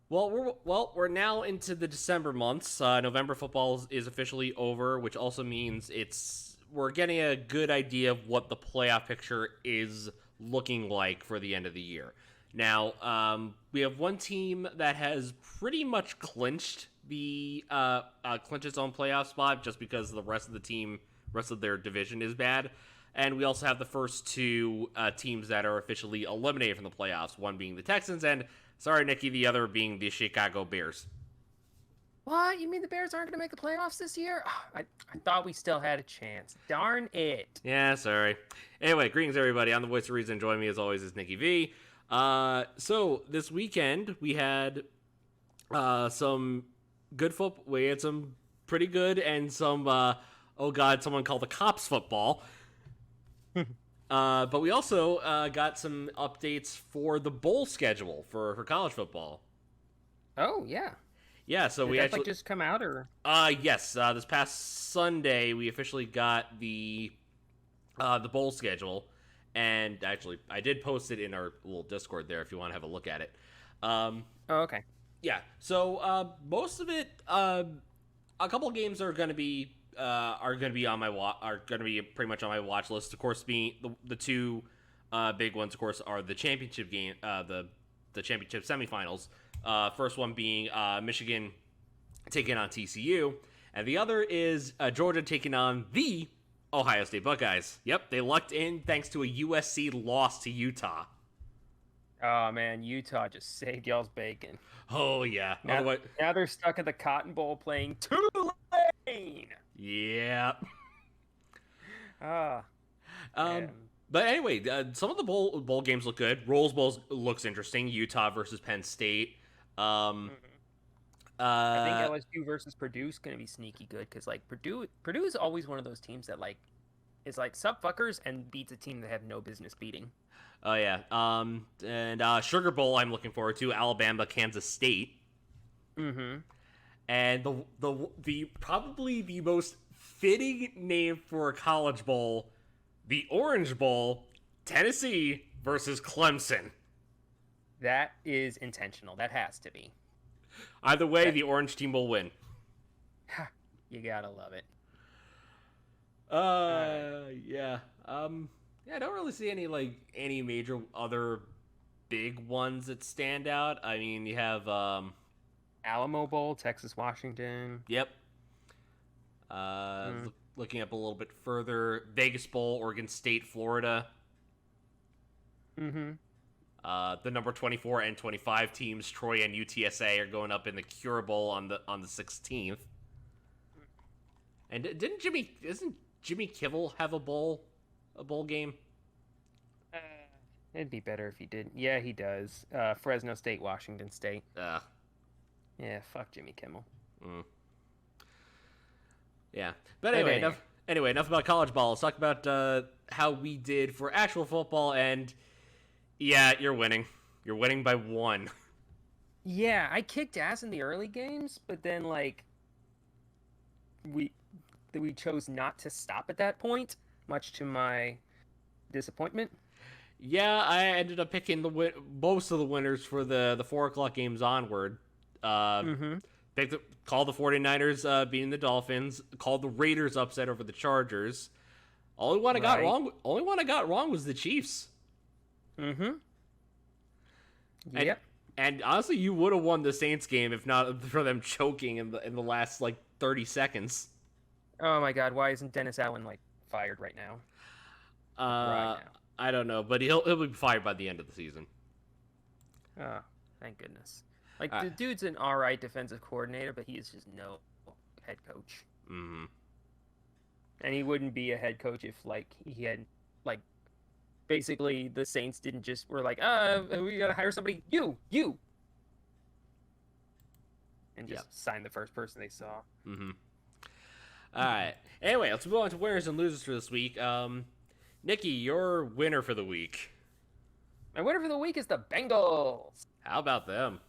We're now into the December months. November football is officially over, which also means we're getting a good idea of what the playoff picture is looking like for the end of the year. Now, we have one team that has pretty much clinched its own playoff spot just because the rest of their division is bad. And we also have the first two teams that are officially eliminated from the playoffs, one being the Texans, and, sorry, Nikki, the other being the Chicago Bears. What? You mean the Bears aren't going to make the playoffs this year? I thought we still had a chance. Darn it. Yeah, sorry. Anyway, greetings, everybody. I'm the voice of reason. Joining me, as always, is Nikki V. So, this weekend, we had some good football. We had some pretty good and some, oh god, someone called the cops football. But we also got some updates for the bowl schedule for college football. Oh, yeah. Yeah, so Did we that actually just come out or? yes, this past Sunday we officially got the bowl schedule, and actually I did post it in our little Discord there if you want to have a look at it. Oh, okay. Yeah, so most of it, a couple of games are going to be on my are going to be pretty much on my watch list. Of course, being the two big ones, of course, are the championship game, the championship semifinals. First one being Michigan taking on TCU, and the other is Georgia taking on the Ohio State Buckeyes. Yep, they lucked in thanks to a USC loss to Utah. Oh, man. Utah just saved y'all's bacon. Oh yeah. Now they're stuck at the Cotton Bowl playing Tulane. Yeah. Ah. Um, but anyway, some of the bowl games look good. Rose Bowl looks interesting. Utah versus Penn State. I think LSU versus Purdue is going to be sneaky good because like Purdue is always one of those teams that like is like sub fuckers and beats a team they have no business beating. Oh yeah. And Sugar Bowl I'm looking forward to. Alabama, Kansas State. Mm-hmm. And the probably the most fitting name for a college bowl, the Orange Bowl, Tennessee versus Clemson. That is intentional. That has to be. Either way, the Orange team will win. You gotta love it. Yeah. Yeah, I don't really see any major other big ones that stand out. I mean, you have Alamo Bowl, Texas, Washington. yep. Looking up a little bit further, Vegas Bowl, Oregon State, Florida. Mm-hmm. The number 24 and 25 teams, Troy and UTSA, are going up in the Cure Bowl on the 16th. And isn't Jimmy Kimmel have a bowl game? It'd be better if he did. Yeah, he does. Fresno State, Washington State. Yeah, fuck Jimmy Kimmel. Yeah, but anyway, enough about college ball. Let's talk about how we did for actual football. And yeah, you're winning. You're winning by 1. Yeah, I kicked ass in the early games, but then like we chose not to stop at that point, much to my disappointment. Yeah, I ended up picking most of the winners for the 4 o'clock games onward. Called the 49ers beating the Dolphins. Called the Raiders upset over the Chargers. Only one I got wrong was the Chiefs. Mm-hmm. Yep. And honestly, you would have won the Saints game if not for them choking in the last 30 seconds. Oh my God, why isn't Dennis Allen fired right now? I don't know, but he'll be fired by the end of the season. Oh, thank goodness. The dude's an all right defensive coordinator, but he is just no head coach. Mm-hmm. And he wouldn't be a head coach if he had basically the Saints didn't just were we gotta hire somebody, you, and just sign the first person they saw. Mm-hmm. All right. Anyway, let's move on to winners and losers for this week. Nikki, your winner for the week. My winner for the week is the Bengals. How about them?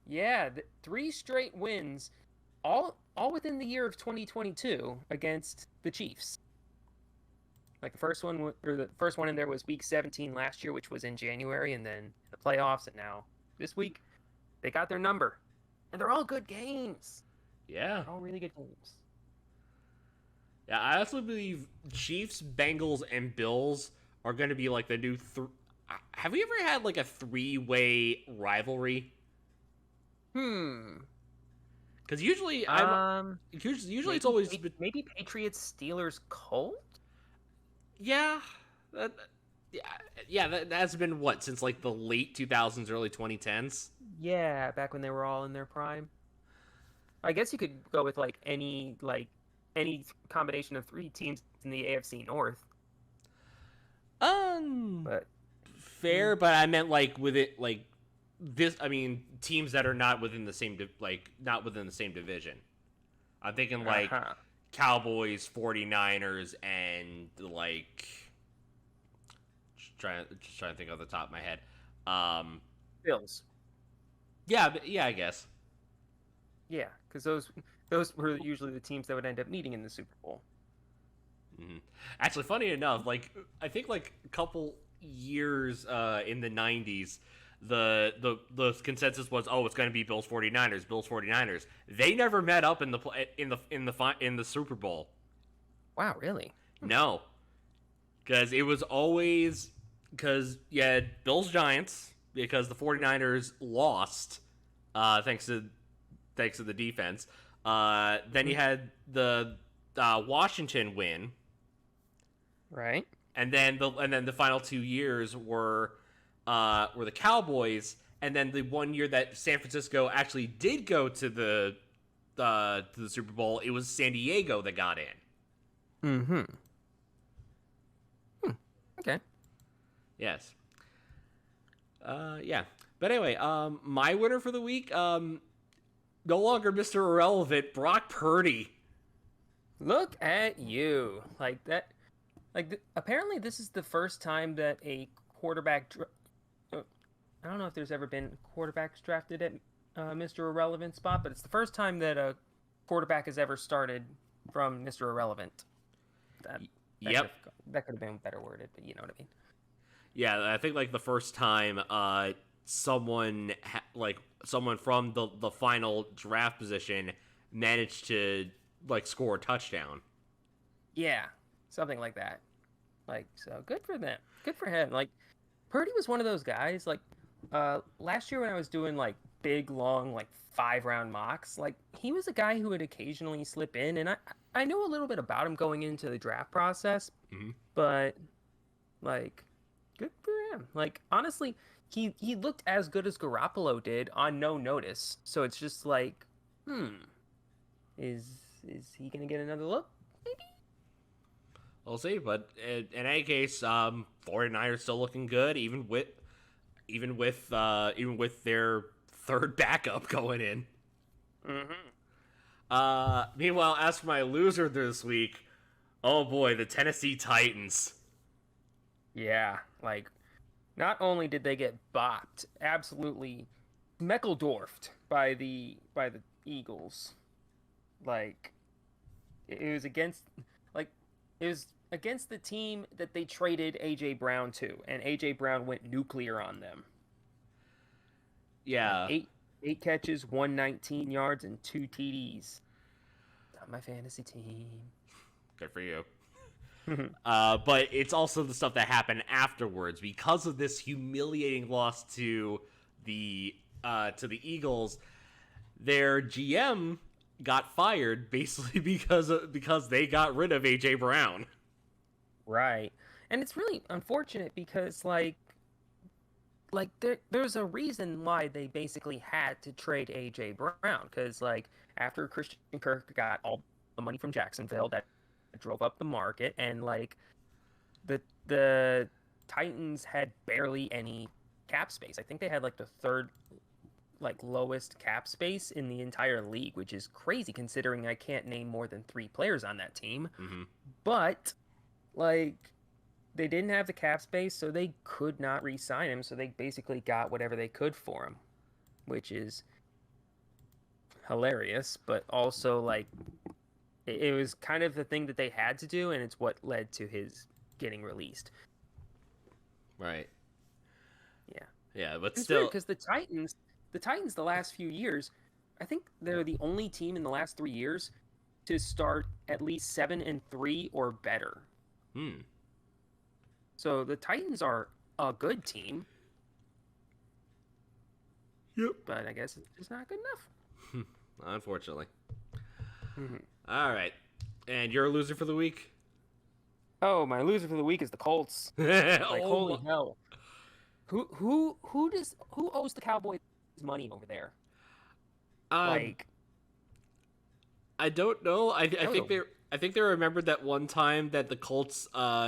Yeah, 3 straight wins, all within the year of 2022 against the Chiefs. The first one in there was week 17 last year, which was in January, and then the playoffs, and now this week. They got their number, and they're all good games. Yeah. They're all really good games. Yeah, I also believe Chiefs, Bengals, and Bills are going to be like the new. Have we ever had like a three-way rivalry? Hmm. Because usually usually it's Maybe always maybe Patriots, Steelers, Colts. yeah, that, yeah, yeah. That's been what since like the late 2000s, early 2010s. Yeah, back when they were all in their prime. I guess you could go with any combination of three teams in the AFC North, Um, but fair, but I meant like with it like this. I mean, teams that are not within the same not within the same division. I'm thinking like uh-huh. Cowboys, 49ers, and like just trying to think off the top of my head. Um, Bills. yeah, I guess. Yeah, because those were usually the teams that would end up meeting in the Super Bowl. Hmm. Actually, funny enough, like I think like a couple years in the 90s, the consensus was, oh, it's going to be Bills 49ers, Bills 49ers. They never met up in the Super Bowl. Wow, really? No, because it was always because you had Bills Giants because the 49ers lost thanks to the defense. Then you had the Washington win, Right. and then the final 2 years were the Cowboys, and then the one year that San Francisco actually did go to the Super Bowl, it was San Diego that got in. Mm-hmm. Okay. Yes. Yeah. But anyway, my winner for the week, no longer Mr. Irrelevant, Brock Purdy. Look at you. Like that. Apparently, this is the first time that a I don't know if there's ever been quarterbacks drafted at Mr. Irrelevant spot, but it's the first time that a quarterback has ever started from Mr. Irrelevant. That, Yep. that could have been better worded, but you know what I mean. Yeah, I think like the first time someone from the final draft position managed to like score a touchdown. Yeah, something like that. Like, so good for them. Good for him. Like, Purdy was one of those guys. Like, last year when I was doing like big, long, like 5 round mocks, like he was a guy who would occasionally slip in, and I knew a little bit about him going into the draft process, Mm-hmm. but like, good for him. Like, honestly, he looked as good as Garoppolo did on no notice. So it's just like, hmm, is he gonna get another look? We'll see, but in any case, 49ers still looking good, even with their third backup going in. Mm-hmm. Meanwhile, as for my loser this week, oh boy, the Tennessee Titans. Yeah, like not only did they get bopped, absolutely Meckeldorfed by the Eagles. Like it was against like it was against the team that they traded AJ Brown to, and AJ Brown went nuclear on them. Like Yeah, eight catches, 119 yards, and 2 TDs. Not my fantasy team. good for you. But it's also the stuff that happened afterwards because of this humiliating loss to the Eagles. Their GM got fired basically because they got rid of AJ Brown. Right. And it's really unfortunate because there's a reason why they basically had to trade AJ Brown cuz like after Christian Kirk got all the money from Jacksonville that drove up the market, and like the Titans had barely any cap space. I think they had like the third like lowest cap space in the entire league, which is crazy considering I can't name more than 3 players on that team. Mm-hmm. But like they didn't have the cap space, so they could not re-sign him, so they basically got whatever they could for him, which is hilarious, but also like it was kind of the thing that they had to do, and it's what led to his getting released. Right. Yeah. Yeah, but It's still, because the Titans the Titans the last few years, I think they're the only team in the last 3 years to start at least 7-3 or better. So the Titans are a good team. Yep. But I guess it's just not good enough. Unfortunately. All right. And your loser for the week? Oh, my loser for the week is the Colts. Holy hell. Who owes the Cowboys money over there? I don't know. I think they remembered that one time that the Colts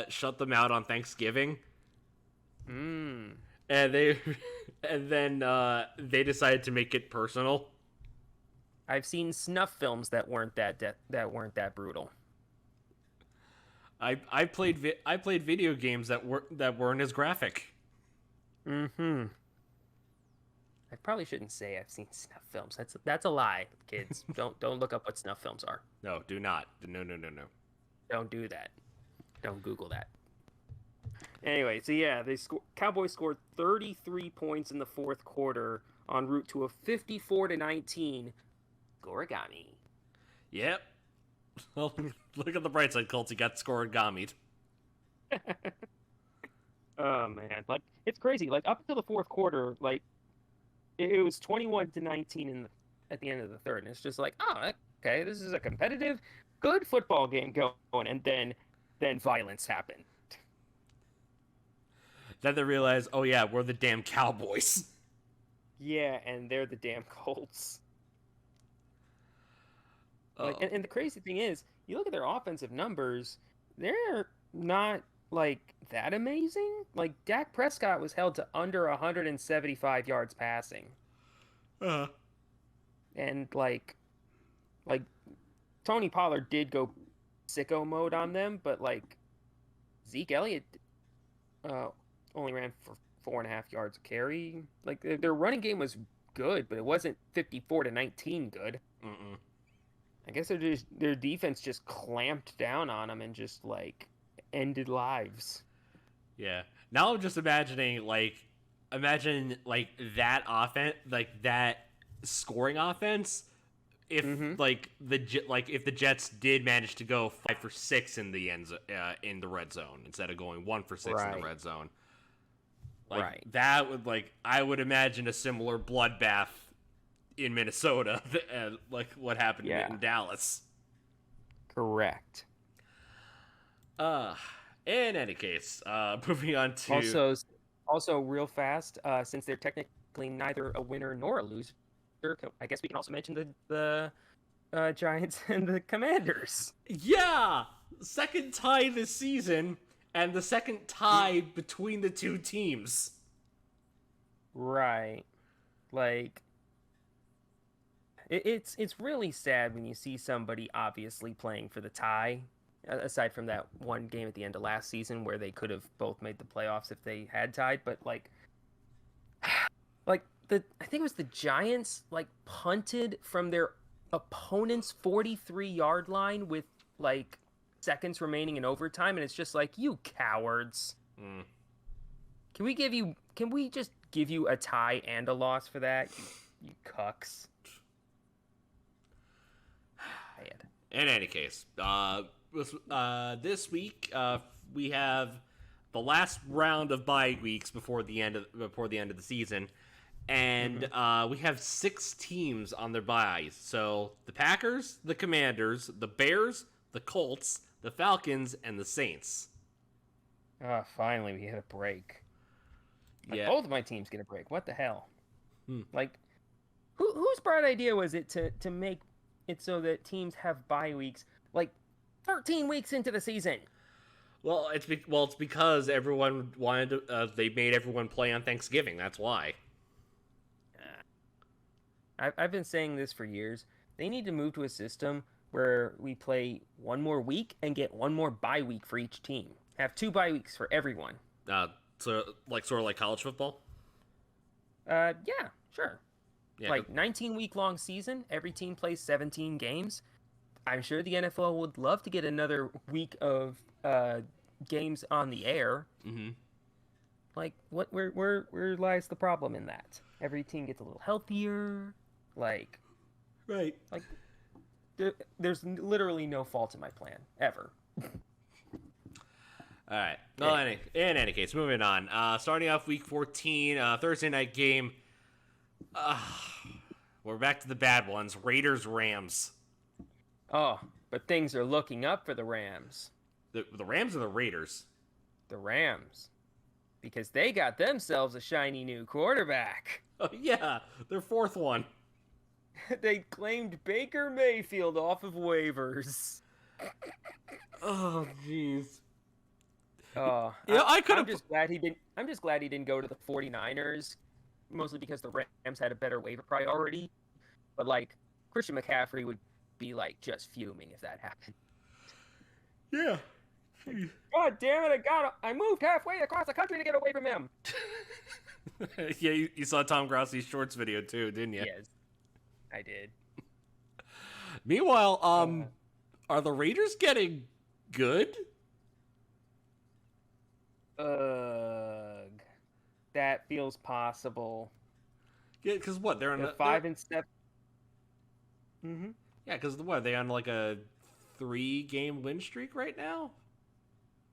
shut them out on Thanksgiving. And then they decided to make it personal. I've seen snuff films that weren't that brutal. I played video games that weren't as graphic. I probably shouldn't say I've seen snuff films. That's a lie, kids. Don't look up what snuff films are. No, do not. No. Don't do that. Don't Google that. Anyway, so yeah, Cowboys scored 33 points in the fourth quarter en route to a 54-19 scoregami. Yep. Well, look at the bright side, Colts. He got scoregamied. Oh man, like it's crazy. Like up until the fourth quarter, like it was 21-19 at the end of the third, and it's just like, oh, okay, this is a competitive, good football game going, and then violence happened. Then they realized, oh yeah, we're the damn Cowboys. Yeah, and they're the damn Colts. Like, and the crazy thing is, you look at their offensive numbers, they're not like that amazing. Like Dak Prescott was held to under 175 yards passing. And like Tony Pollard did go sicko mode on them, but like Zeke Elliott only ran for 4.5 yards a carry. Like their running game was good, but it wasn't 54-19 good. I guess their defense just clamped down on them and just like ended lives. Yeah. Now I'm just imagining that offense, like that scoring offense. If if the Jets did manage to go 5 for 6 in the in the red zone instead of going 1 for 6 in the red zone, that would I would imagine a similar bloodbath in Minnesota, like what happened in Dallas. Correct. In any case, moving on to also real fast, since they're technically neither a winner nor a loser, I guess we can also mention the Giants and the Commanders. Yeah, second tie this season, and the second tie between the two teams. Right, like. It's really sad when you see somebody obviously playing for the tie, aside from that one game at the end of last season where they could have both made the playoffs if they had tied. But I think it was the Giants punted from their opponent's 43-yard line with seconds remaining in overtime, and it's just like, you cowards. Can we just give you a tie and a loss for that? You cucks. In any case, this week we have the last round of bye weeks before the end of the season, and we have 6 teams on their byes. So the Packers, the Commanders, the Bears, the Colts, the Falcons, and the Saints. Finally we had a break. Yeah, both of my teams get a break. What the hell? Whose bright idea was it to make it so that teams have bye weeks 13 weeks into the season? Well, it's because everyone wanted to, they made everyone play on Thanksgiving. That's why. I've been saying this for years. They need to move to a system where we play one more week and get one more bye week for each team. Have 2 bye weeks for everyone. So sort of like college football. Yeah, sure. Yeah, 19-week long season. Every team plays 17 games. I'm sure the NFL would love to get another week of games on the air. Mm-hmm. Where lies the problem in that? Every team gets a little healthier. Like, Right. like there's literally no fault in my plan ever. All right. Well, in any case, moving on. Starting off week 14, Thursday night game. Uh, we're back to the bad ones. Raiders Rams. Oh, but things are looking up for the Rams. The Rams or the Raiders? The Rams. Because they got themselves a shiny new quarterback. Oh yeah, their fourth one. They claimed Baker Mayfield off of waivers. Oh jeez. Oh, I could have. I'm just glad he didn't. I'm just glad he didn't go to the 49ers, mostly because the Rams had a better waiver priority. But like Christian McCaffrey would be like just fuming if that happened. Yeah. God damn it! I moved halfway across the country to get away from him. Yeah, you saw Tom Grossi's shorts video too, didn't you? Yes, I did. Meanwhile, are the Raiders getting good? Ugh, that feels possible. Yeah, because what they're on They're 5-7. Mm-hmm. Yeah, because what, are they on like a 3-game win streak right now?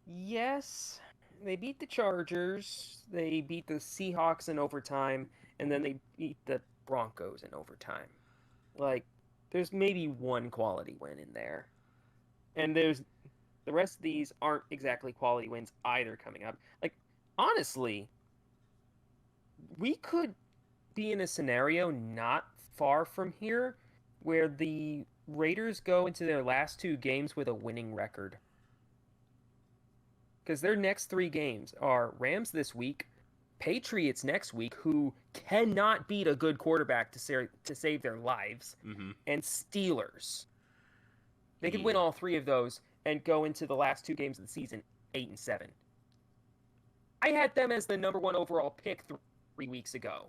Yes, they beat the Chargers. They beat the Seahawks in overtime, and then they beat the Broncos in overtime. Like, there's maybe one quality win in there, and there's the rest of these aren't exactly quality wins either coming up. Like, honestly, we could be in a scenario not far from here where the Raiders go into their last 2 games with a winning record. Because their next 3 games are Rams this week, Patriots next week, who cannot beat a good quarterback to save their lives, and Steelers. They could win all 3 of those and go into the last 2 games of the season 8-7. I had them as the number 1 overall pick 3 weeks ago.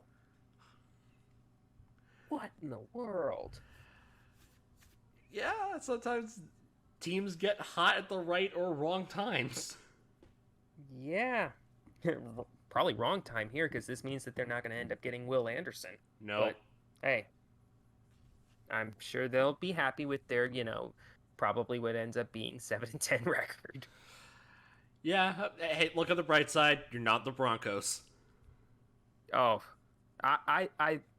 What in the world? Yeah, sometimes teams get hot at the right or wrong times. Yeah. Probably wrong time here because this means that they're not going to end up getting Will Anderson. No. But, hey, I'm sure they'll be happy with their, probably what ends up being 7-10 record. Yeah. Hey, look at the bright side. You're not the Broncos. Oh, I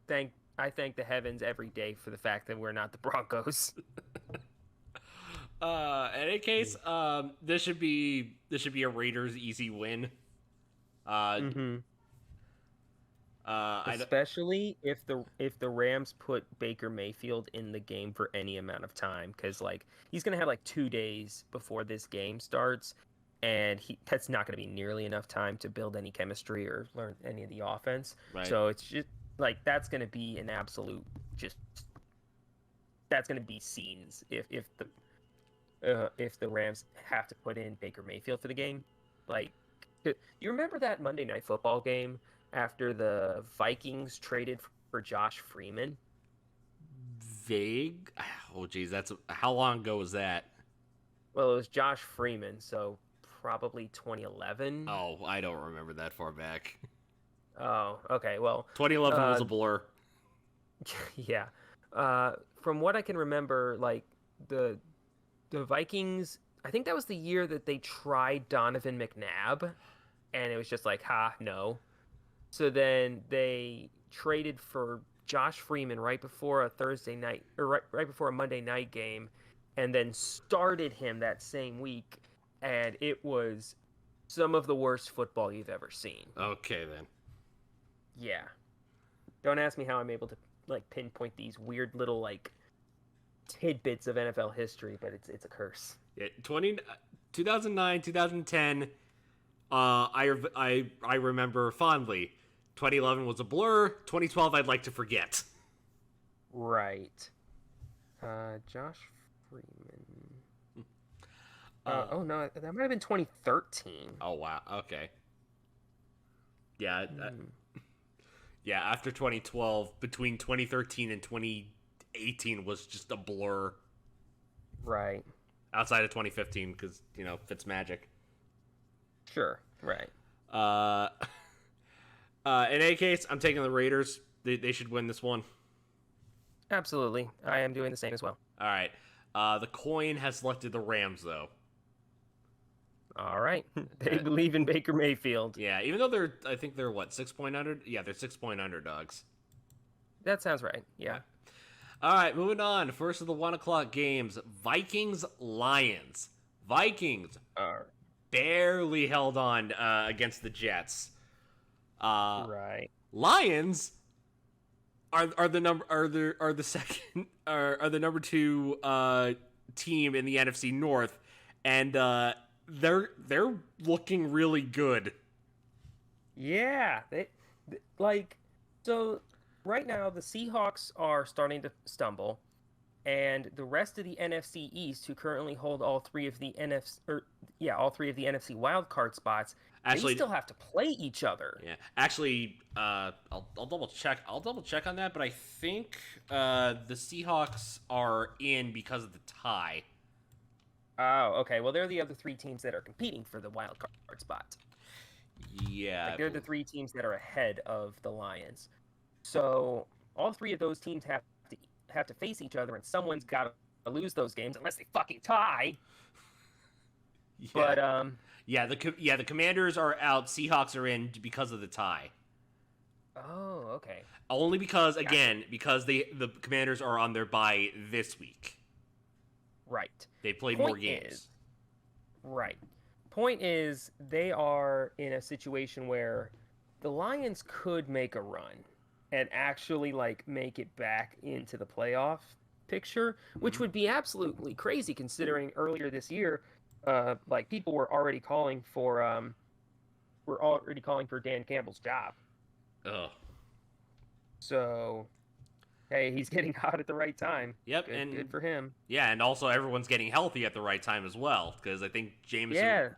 thank the heavens every day for the fact that we're not the Broncos. In any case, this should be a Raiders easy win. Especially if the Rams put Baker Mayfield in the game for any amount of time, because like he's gonna have like 2 days before this game starts, and that's not gonna be nearly enough time to build any chemistry or learn any of the offense. Right. So it's just like that's gonna be an absolute that's gonna be scenes if the Rams have to put in Baker Mayfield for the game. Like, you remember that Monday Night Football game after the Vikings traded for Josh Freeman? Vague? Oh, geez, how long ago was that? Well, it was Josh Freeman, so probably 2011. Oh, I don't remember that far back. Oh, okay, well... 2011 was a blur. Yeah. From what I can remember, like, the Vikings... I think that was the year that they tried Donovan McNabb, and it was just like, no. So then they traded for Josh Freeman right before a Thursday night, or right before a Monday night game, and then started him that same week, and it was some of the worst football you've ever seen. Okay, then. Yeah. Don't ask me how I'm able to like pinpoint these weird little like tidbits of NFL history, but it's a curse. Yeah, 2009, 2010, I remember fondly. 2011 was a blur. 2012, I'd like to forget. Right. Josh Freeman. Oh no, that might have been 2013. Oh wow. Okay. Yeah. Yeah. After 2012, between 2013 and 2018 was just a blur. Right. Outside of 2015, because Fitzmagic. Sure. Right. In any case, I'm taking the Raiders. They should win this one. Absolutely. I am doing the same as well. All right. The coin has selected the Rams, though. All right. They believe in Baker Mayfield. Yeah, even though I think they're what, 6-point under? Yeah, they're 6-point underdogs. That sounds right. Yeah. All right, moving on. First of the 1 o'clock games, Vikings Lions. Vikings barely held on against the Jets. Right. Lions are the number 2 team in the NFC North, and they're looking really good. Yeah. So right now the Seahawks are starting to stumble, and the rest of the NFC East, who currently hold all three of the NFC wild card spots, Actually, they still have to play each other. Yeah, actually, I'll double check. I'll double check on that, but I think the Seahawks are in because of the tie. Oh, okay. Well, they're the other three teams that are competing for the wild card spot. Yeah, Like, they're the three teams that are ahead of the Lions. So all three of those teams have to face each other, and someone's got to lose those games unless they fucking tie. Yeah. But the Commanders are out. Seahawks are in because of the tie. Oh, okay. Only because because the Commanders are on their bye this week. Right. They played more games. Right. Point is, they are in a situation where the Lions could make a run and actually make it back into the playoff picture, which would be absolutely crazy considering earlier this year, people were already calling for Dan Campbell's job. Ugh. So, hey, he's getting hot at the right time. Yep, good for him. Yeah, and also everyone's getting healthy at the right time as well, because I think Jameson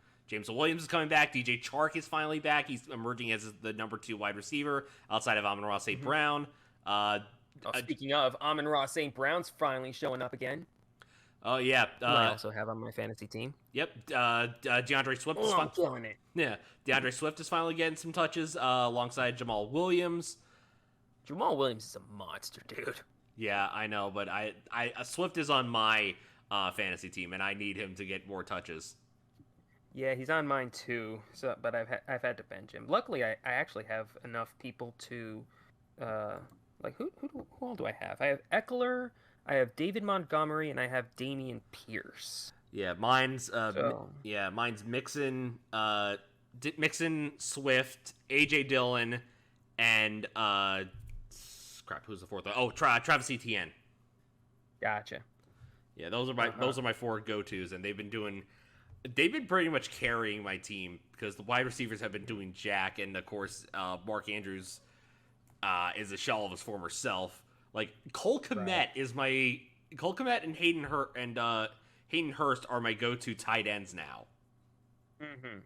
Williams is coming back. DJ Chark is finally back. He's emerging as the number 2 wide receiver outside of Amon-Ra St. Brown. Speaking of, Amon-Ra St. Brown's finally showing up again. Oh, yeah. I also have on my fantasy team. Yep. DeAndre Swift is I'm killing it. Yeah. DeAndre Swift is finally getting some touches alongside Jamal Williams. Jamal Williams is a monster, dude. Yeah, I know, but I Swift is on my fantasy team, and I need him to get more touches. Yeah, he's on mine too. So, but I've had to bench him. Luckily, I actually have enough people to, who all do I have? I have Eckler, I have David Montgomery, and I have Damian Pierce. Yeah, mine's Mixon, Swift, AJ Dillon, and who's the fourth one? Oh, Travis Etienne. Gotcha. Yeah, those are my 4 go-tos, and they've been pretty much carrying my team because the wide receivers have been doing jack, and of course Mark Andrews is a shell of his former self. Like Cole Kmet and Hayden Hurst are my go-to tight ends now. Mm-hmm.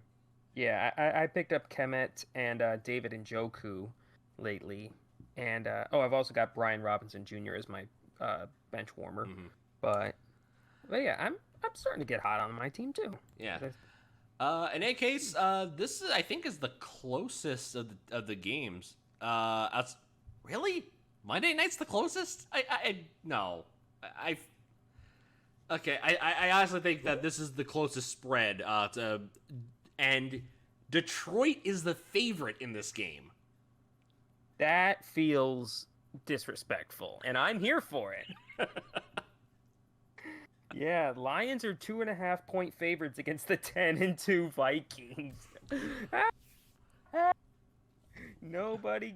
Yeah, I picked up Kemet and David Njoku lately, and I've also got Brian Robinson Jr. as my bench warmer. Mm-hmm. But yeah, I'm starting to get hot on my team too. Yeah. In any case, this I think is the closest of the games. Really? Monday night's the closest? No. I honestly think that this is the closest spread. And Detroit is the favorite in this game. That feels disrespectful, and I'm here for it. Yeah, Lions are 2.5-point favorites against the 10-2 Vikings. Nobody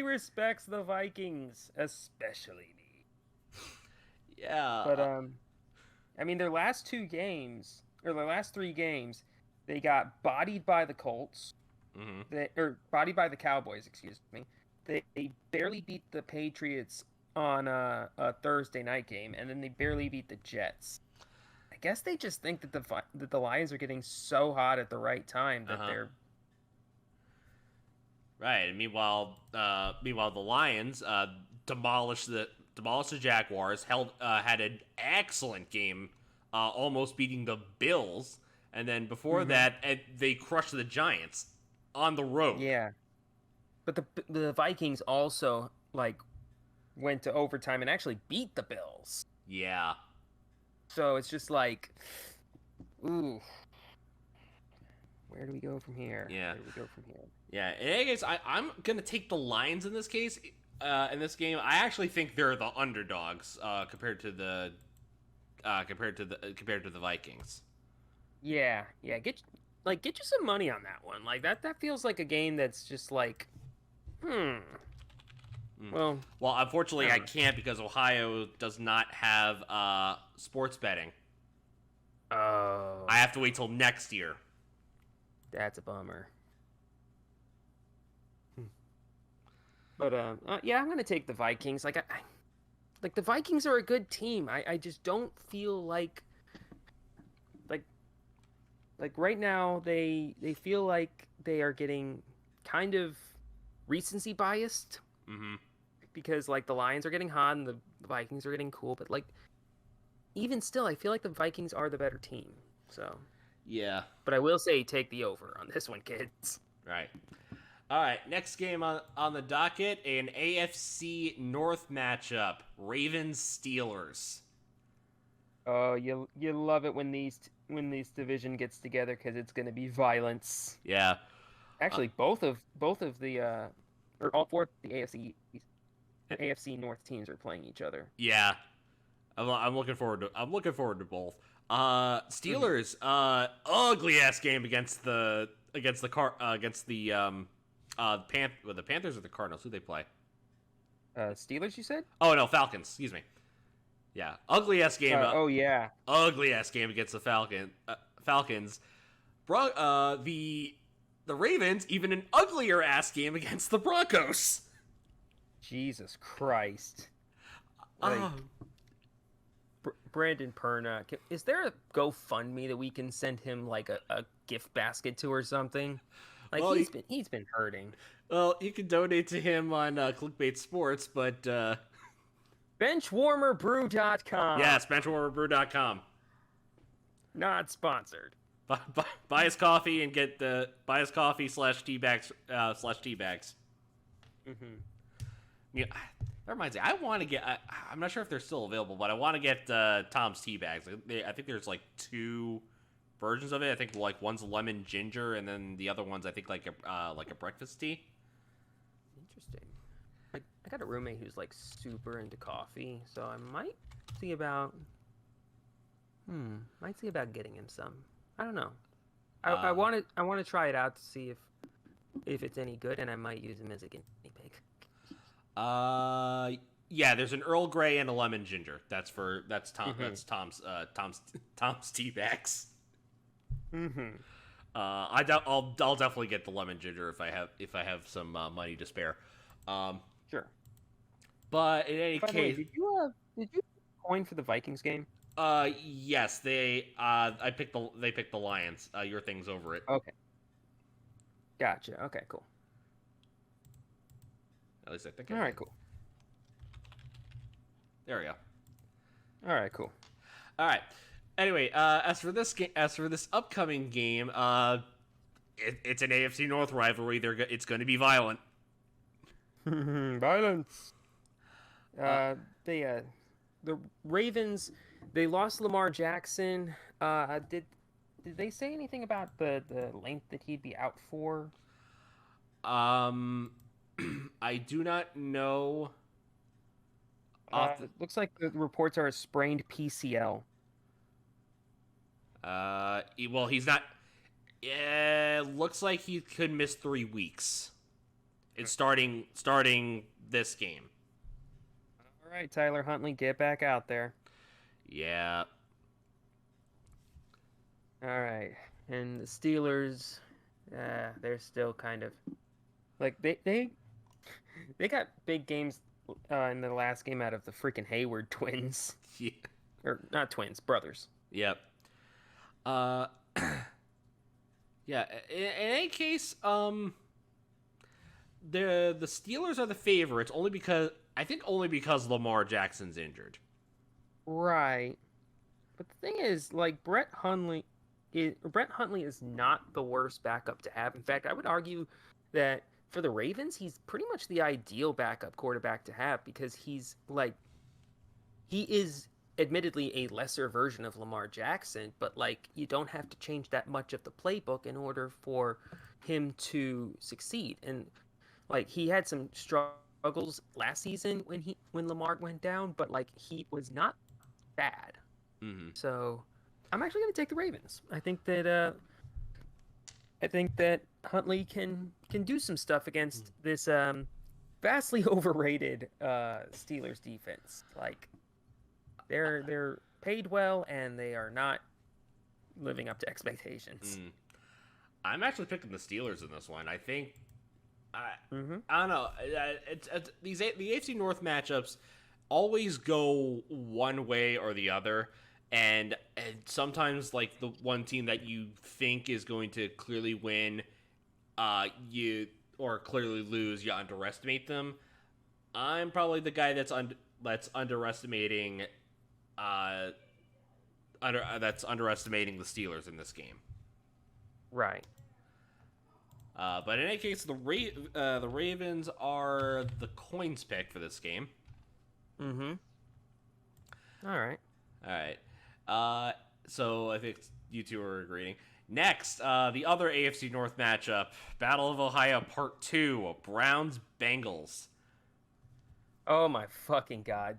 respects the Vikings, especially me. Yeah. But I mean, their last 3 games, they got bodied by the Colts. Mm-hmm. Bodied by the Cowboys, excuse me. They barely beat the Patriots on a Thursday night game, and then they barely beat the Jets. I guess they just think that the Lions are getting so hot at the right time that they're right. And meanwhile, the Lions demolished the Jaguars. Had an excellent game, almost beating the Bills, and then before that, they crushed the Giants on the road. Yeah. but the Vikings also like went to overtime and actually beat the Bills. Yeah. So it's just like, ooh, where do we go from here? Yeah. Where do we go from here? Yeah. In any case, I'm gonna take the Lions in this case. In this game, I actually think they're the underdogs compared to the Vikings. Yeah, yeah. Get you some money on that one. Like that feels like a game that's just like, hmm. Mm. Well, Well, unfortunately, I I don't know. can't because Ohio does not have sports betting. Oh, I have to wait till next year. that's a bummer. But yeah, I'm gonna take the Vikings. Like the Vikings are a good team. I just don't feel like like right now they feel like they are getting kind of recency biased Mm-hmm. because like the Lions are getting hot and the Vikings are getting cool, but like even still, I feel like the Vikings are the better team. So, Yeah. but I will say take the over on this one, kids. Right. All right. Next game on the docket, an AFC North matchup: Ravens Steelers. Oh, you love it when these division gets together because it's going to be violence. Yeah. Uh, Actually, both of the or all four of the AFC North teams are playing each other. yeah. I'm looking forward to. I'm looking forward to both. Mhm. Steelers. Ugly ass game against the the Panthers or the Cardinals. Who they play? Steelers, you said? Oh no, Falcons. Excuse me. Yeah, ugly ass game. Oh yeah. Ugly ass game against the Falcons. The Ravens even an uglier ass game against the Broncos. Jesus Christ. Like Oh, Brandon Perna, is there a GoFundMe that we can send him like a gift basket to or something? Like well, he's been hurting. you can donate to him on Clickbait Sports, but Benchwarmerbrew.com. yes, benchwarmerbrew.com. Not sponsored. Buy his coffee and get the buy his coffee /teabags. Mm-hmm. Yeah, that reminds me. I want to get. I'm not sure if they're still available, but I want to get Tom's tea bags. I think there's like two versions of it. I think like one's lemon ginger, and then the other one's I think like a breakfast tea. Interesting. I got a roommate who's like super into coffee, so I see about might see about getting him some. I don't know. I Uh, want to try it out to see if it's any good, and I might use him as a guinea pig. uh, yeah. There's an Earl Grey and a lemon ginger. That's Tom. Mhm. That's Tom's tea bags. Mm-hmm. I'll definitely get the lemon ginger if I have some money to spare. Um, Sure. but in any By the way, case, did you coin for the Vikings game? yes, they picked the Lions. Your thing's over it. Okay. Gotcha. Okay, cool. At least I think I All did. right, cool. There we go. All right, cool. All right. Anyway, as for this upcoming game, it's an AFC North rivalry. It's going to be violent. Violence. Uh, The Ravens, they lost Lamar Jackson. Did they say anything about the length that he'd be out for? um, I do not know. Looks like the reports are a sprained PCL. Well, he's not. Yeah, looks like he could miss 3 weeks. It's starting this game. All right, Tyler Huntley, get back out there. Yeah. All right, and the Steelers, they're still kind of like they got big games in the last game out of the freaking Hayward twins, Yeah. or not twins, brothers. Yep. Uh, yeah. In any case, the Steelers are the favorites only because Lamar Jackson's injured. Right, but the thing is, like Brett Huntley is not the worst backup to have. In fact, I would argue that for the Ravens, he's pretty much the ideal backup quarterback to have because he is admittedly a lesser version of Lamar Jackson, but like you don't have to change that much of the playbook in order for him to succeed. And like he had some struggles last season when Lamar went down, but like he was not bad. Mm-hmm. So I'm actually going to take the Ravens. I think that Huntley can do some stuff against this vastly overrated Steelers defense. Like they're paid well and they are not living up to expectations. I'm actually picking the Steelers in this one. I think Mm-hmm. I don't know. The AFC North matchups always go one way or the other, and sometimes like the one team that you think is going to clearly win, you or clearly lose, you underestimate them. I'm probably the guy that's underestimating, that's underestimating the Steelers in this game. Right. But in any case, the Ravens are the coins pick for this game. Mm-hmm. All right. All right. So I think you two are agreeing. Next, the other AFC North matchup, Battle of Ohio Part 2, Browns-Bengals. Oh my fucking god.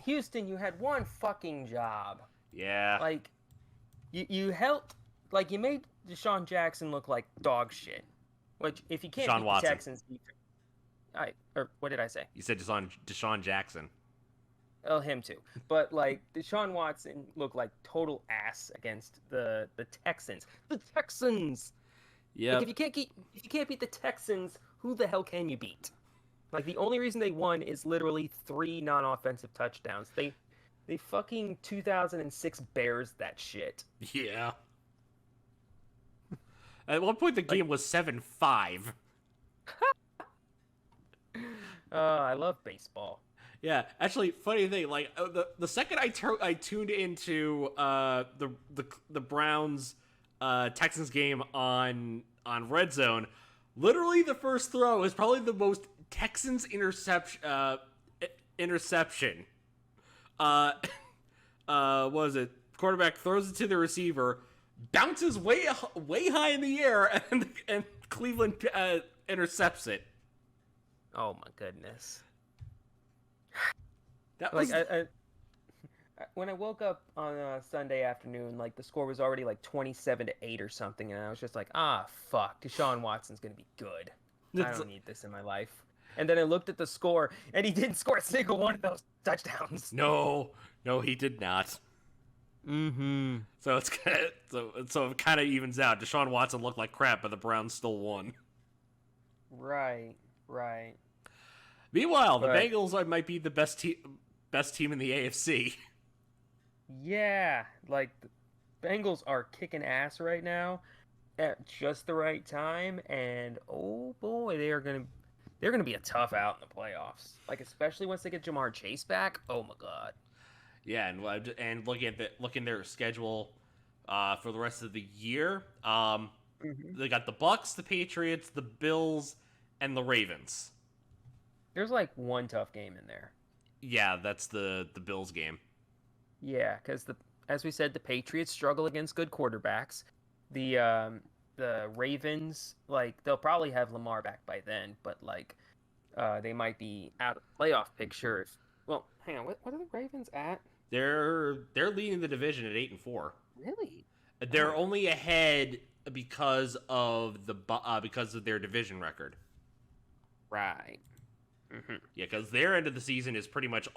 Houston, you had one fucking job. Yeah. Like you helped you made Deshaun Jackson look like dog shit. Which if you can't Deshaun beat Watson. the Texans, or what did I say? You said Deshaun Jackson. Oh, him too. But like Deshaun Watson looked like total ass against the Texans. The Texans. Yeah. Like if you can't beat the Texans, who the hell can you beat? Like the only reason they won is literally 3 non-offensive touchdowns. They fucking 2006 Bears that shit. Yeah. At one point, the game was 7-5. I love baseball. Yeah, actually, funny thing, like the second I tuned into the Browns Texans game on Red Zone, literally the first throw is probably the most Texans interception. What was it? Quarterback throws it to the receiver, bounces way high in the air, and Cleveland intercepts it. Oh my goodness. That was I when I woke up on Sunday afternoon, like the score was already like 27-8 or something, and I was just like, fuck, Deshaun Watson's gonna be good. I don't need this in my life. And then I looked at the score, and he didn't score a single one of those touchdowns. No, he did not. Mm-hmm. So it's so it kind of evens out. Deshaun Watson looked like crap, but the Browns still won. Right. Meanwhile, the Bengals might be the best team in the AFC. Yeah, like the Bengals are kicking ass right now at just the right time, and oh boy, they're gonna be a tough out in the playoffs. Like especially once they get Jamar Chase back. Oh my god. Yeah, and looking at their schedule for the rest of the year, they got the Bucks, the Patriots, the Bills, and the Ravens. There's like one tough game in there. Yeah, that's the Bills game. Yeah, because as we said, the Patriots struggle against good quarterbacks. The Ravens, like they'll probably have Lamar back by then, but like they might be out of the playoff picture. Well, hang on, what are the Ravens at? They're leading the division at 8-4. Really? They're only ahead because of their division record. Right. Mm-hmm. Yeah, because their end of the season is pretty much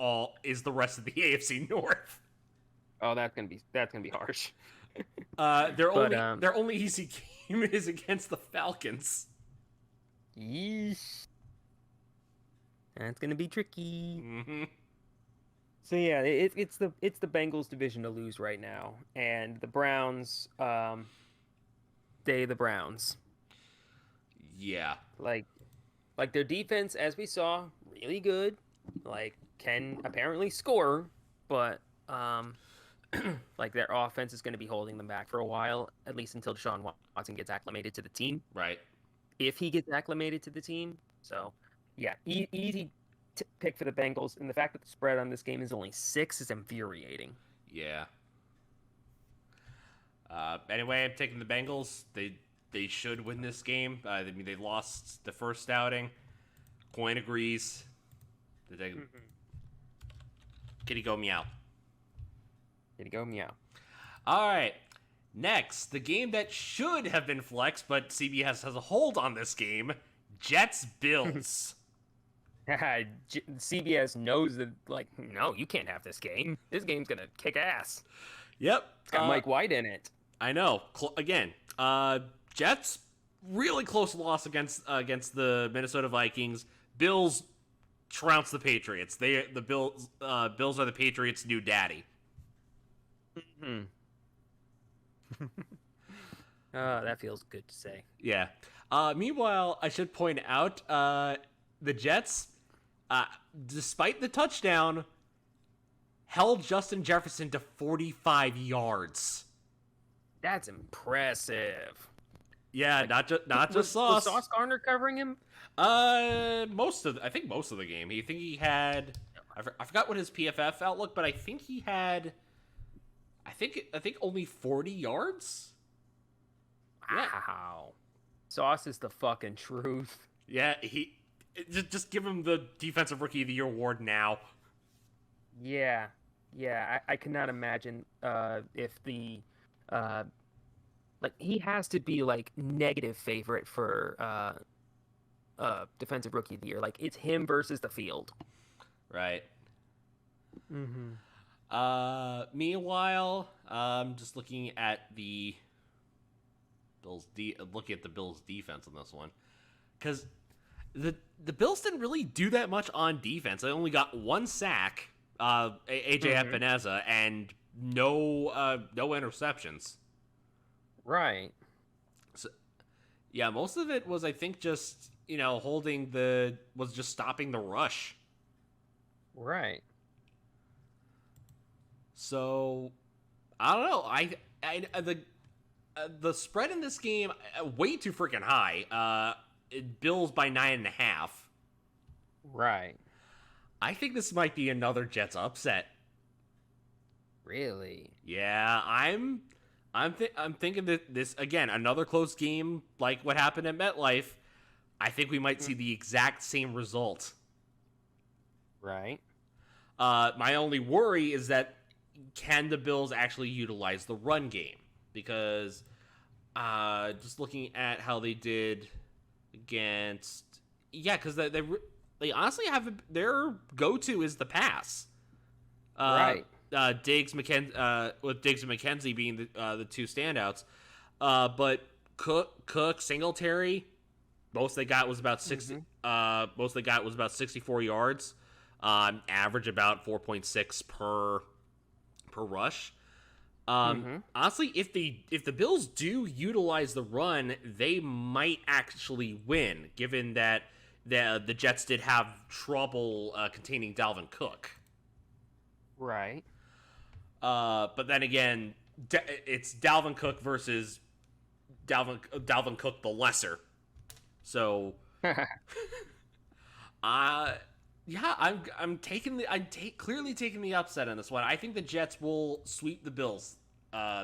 is the rest of the AFC North. Oh, that's gonna be harsh. Their only easy game is against the Falcons. Yeesh. That's gonna be tricky. Mm-hmm. So yeah, it's the Bengals division to lose right now, and the Browns, the Browns. Yeah. Like their defense, as we saw, really good. Like can apparently score, but like their offense is going to be holding them back for a while, at least until Deshaun Watson gets acclimated to the team. Right. if he gets acclimated to the team. So, yeah, easy pick for the Bengals. And the fact that the spread on this game is only 6 is infuriating. Yeah. Anyway, I'm taking the Bengals. They should win this game. I mean, they lost the first outing. Coin agrees. They take Kitty go meow. Kitty go meow. All right. Next, the game that should have been flexed, but CBS has a hold on this game. Jets Bills. CBS knows that, like, no, you can't have this game. This game's gonna kick ass. Yep. It's got Mike White in it. I know. Again, Jets really close loss against the Minnesota Vikings. Bills trounce the Patriots. The Bills are the Patriots' new daddy. Mm-hmm. Oh, that feels good to say. Yeah. Meanwhile, I should point out the Jets, despite the touchdown, held Justin Jefferson to 45 yards. That's impressive. Yeah, like, not just Sauce. Was Sauce Gardner covering him? I think most of the game. I think he had. I forgot what his PFF outlook, but I think he had. I think only 40 yards. Wow. Yeah. Sauce is the fucking truth. Yeah, just give him the Defensive Rookie of the Year award now. Yeah. I cannot imagine if the like he has to be like negative favorite for Defensive Rookie of the Year. Like it's him versus the field. Right. Mm-hmm. Meanwhile, just looking at the Bills' defense on this one, because the Bills didn't really do that much on defense. They only got one sack, AJ Epineza, and no interceptions. Right. So, yeah, most of it was, I think, just just stopping the rush. Right. So, I don't know. The spread in this game way too freaking high. Bills by 9.5. Right. I think this might be another Jets upset. Really? Yeah, I'm thinking that this again, another close game like what happened at MetLife. I think we might see the exact same result. Right. My only worry is that can the Bills actually utilize the run game? Because just looking at how they did against, because they honestly have their go-to is the pass. Right. Diggs, with Diggs and McKenzie being the two standouts, but Cook, Singletary, most they got was about 60. Most they got was about 64 yards, average about 4.6 per rush. Honestly, if the Bills do utilize the run, they might actually win, given that the Jets did have trouble containing Dalvin Cook. Right. But then again, it's Dalvin Cook versus Dalvin Cook the lesser. So, I'm clearly taking the upset on this one. I think the Jets will sweep the Bills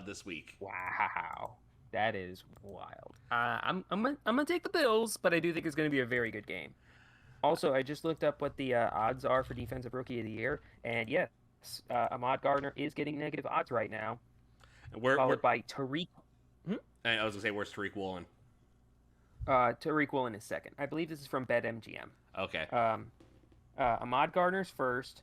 this week. Wow, that is wild. I'm gonna take the Bills, but I do think it's gonna be a very good game. Also, I just looked up what the odds are for Defensive Rookie of the Year, and yes, Ahmad Gardner is getting negative odds right now. And followed by Tariq. I was gonna say, where's Tariq Woolen? Tariq Woolen is second. I believe this is from BetMGM. Okay. Ahmad Gardner's first,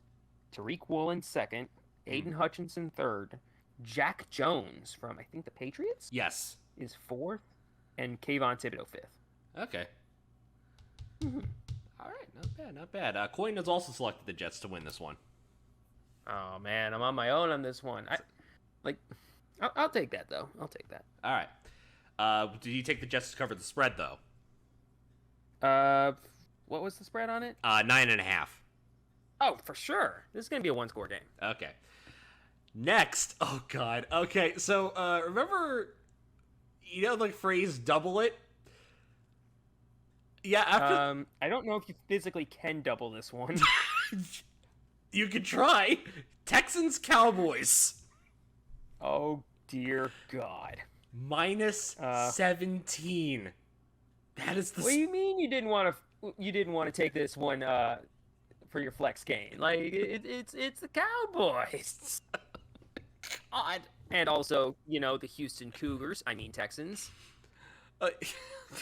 Tariq Woolen second, Aiden Hutchinson third, Jack Jones from I think the Patriots. Yes. Is fourth, and Kayvon Thibodeau fifth. Okay. All right, not bad. Coin has also selected the Jets to win this one. Oh man, I'm on my own on this one. I'll take that though. I'll take that. All right. Did you take the Jets to cover the spread though? What was the spread on it? 9.5. Oh, for sure. This is gonna be a one-score game. Okay. Next. Oh God. Okay. So remember, the phrase "double it." Yeah, after I don't know if you physically can double this one. you could try Texans Cowboys Oh dear God. minus Uh, 17. That is what do you mean you didn't want to take this one for your flex game? Like it's the Cowboys. God. And also, the Houston Cougars, I mean Texans. Uh,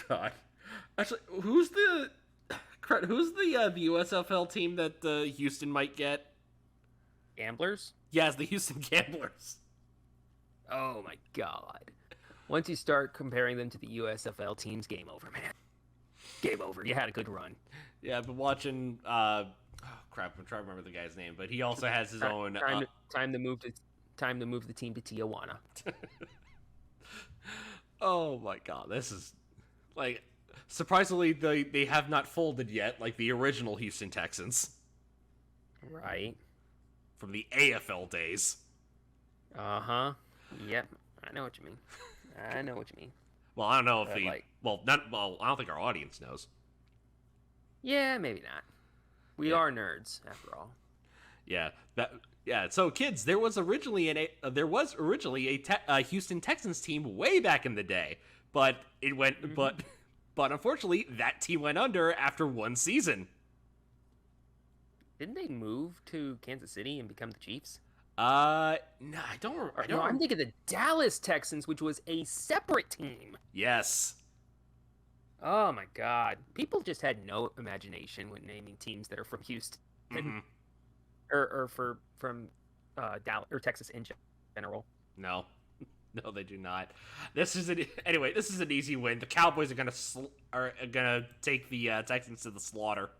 God. Actually, who's the USFL team that Houston might get? Gamblers? Yes, the Houston Gamblers. Oh my God. Once you start comparing them to the USFL teams, game over, man. Game over. You had a good run. Yeah, I've been watching. Crap, I'm trying to remember the guy's name, but he also has his own. Time to move the team to Tijuana. Oh my God, this is like surprisingly they have not folded yet, like the original Houston Texans Right. from the AFL days. Uh-huh. Yep. I know what you mean. I know what you mean. Well, I don't know if But, like, I don't think our audience knows. yeah, maybe not. We Yeah. are nerds, after all. Yeah. So, kids, there was originally a Houston Texans team way back in the day, but it went, but unfortunately, that team went under after one season. Didn't they move to Kansas City and become the Chiefs? No, I don't. I don't. No, I'm thinking the Dallas Texans, which was a separate team. Yes. Oh my God. People just had no imagination when naming teams that are from Houston. Mm-hmm. Or from Dallas or Texas in general. No. No, they do not. This is anyway. This is an easy win. The Cowboys are gonna take the Texans to the slaughter.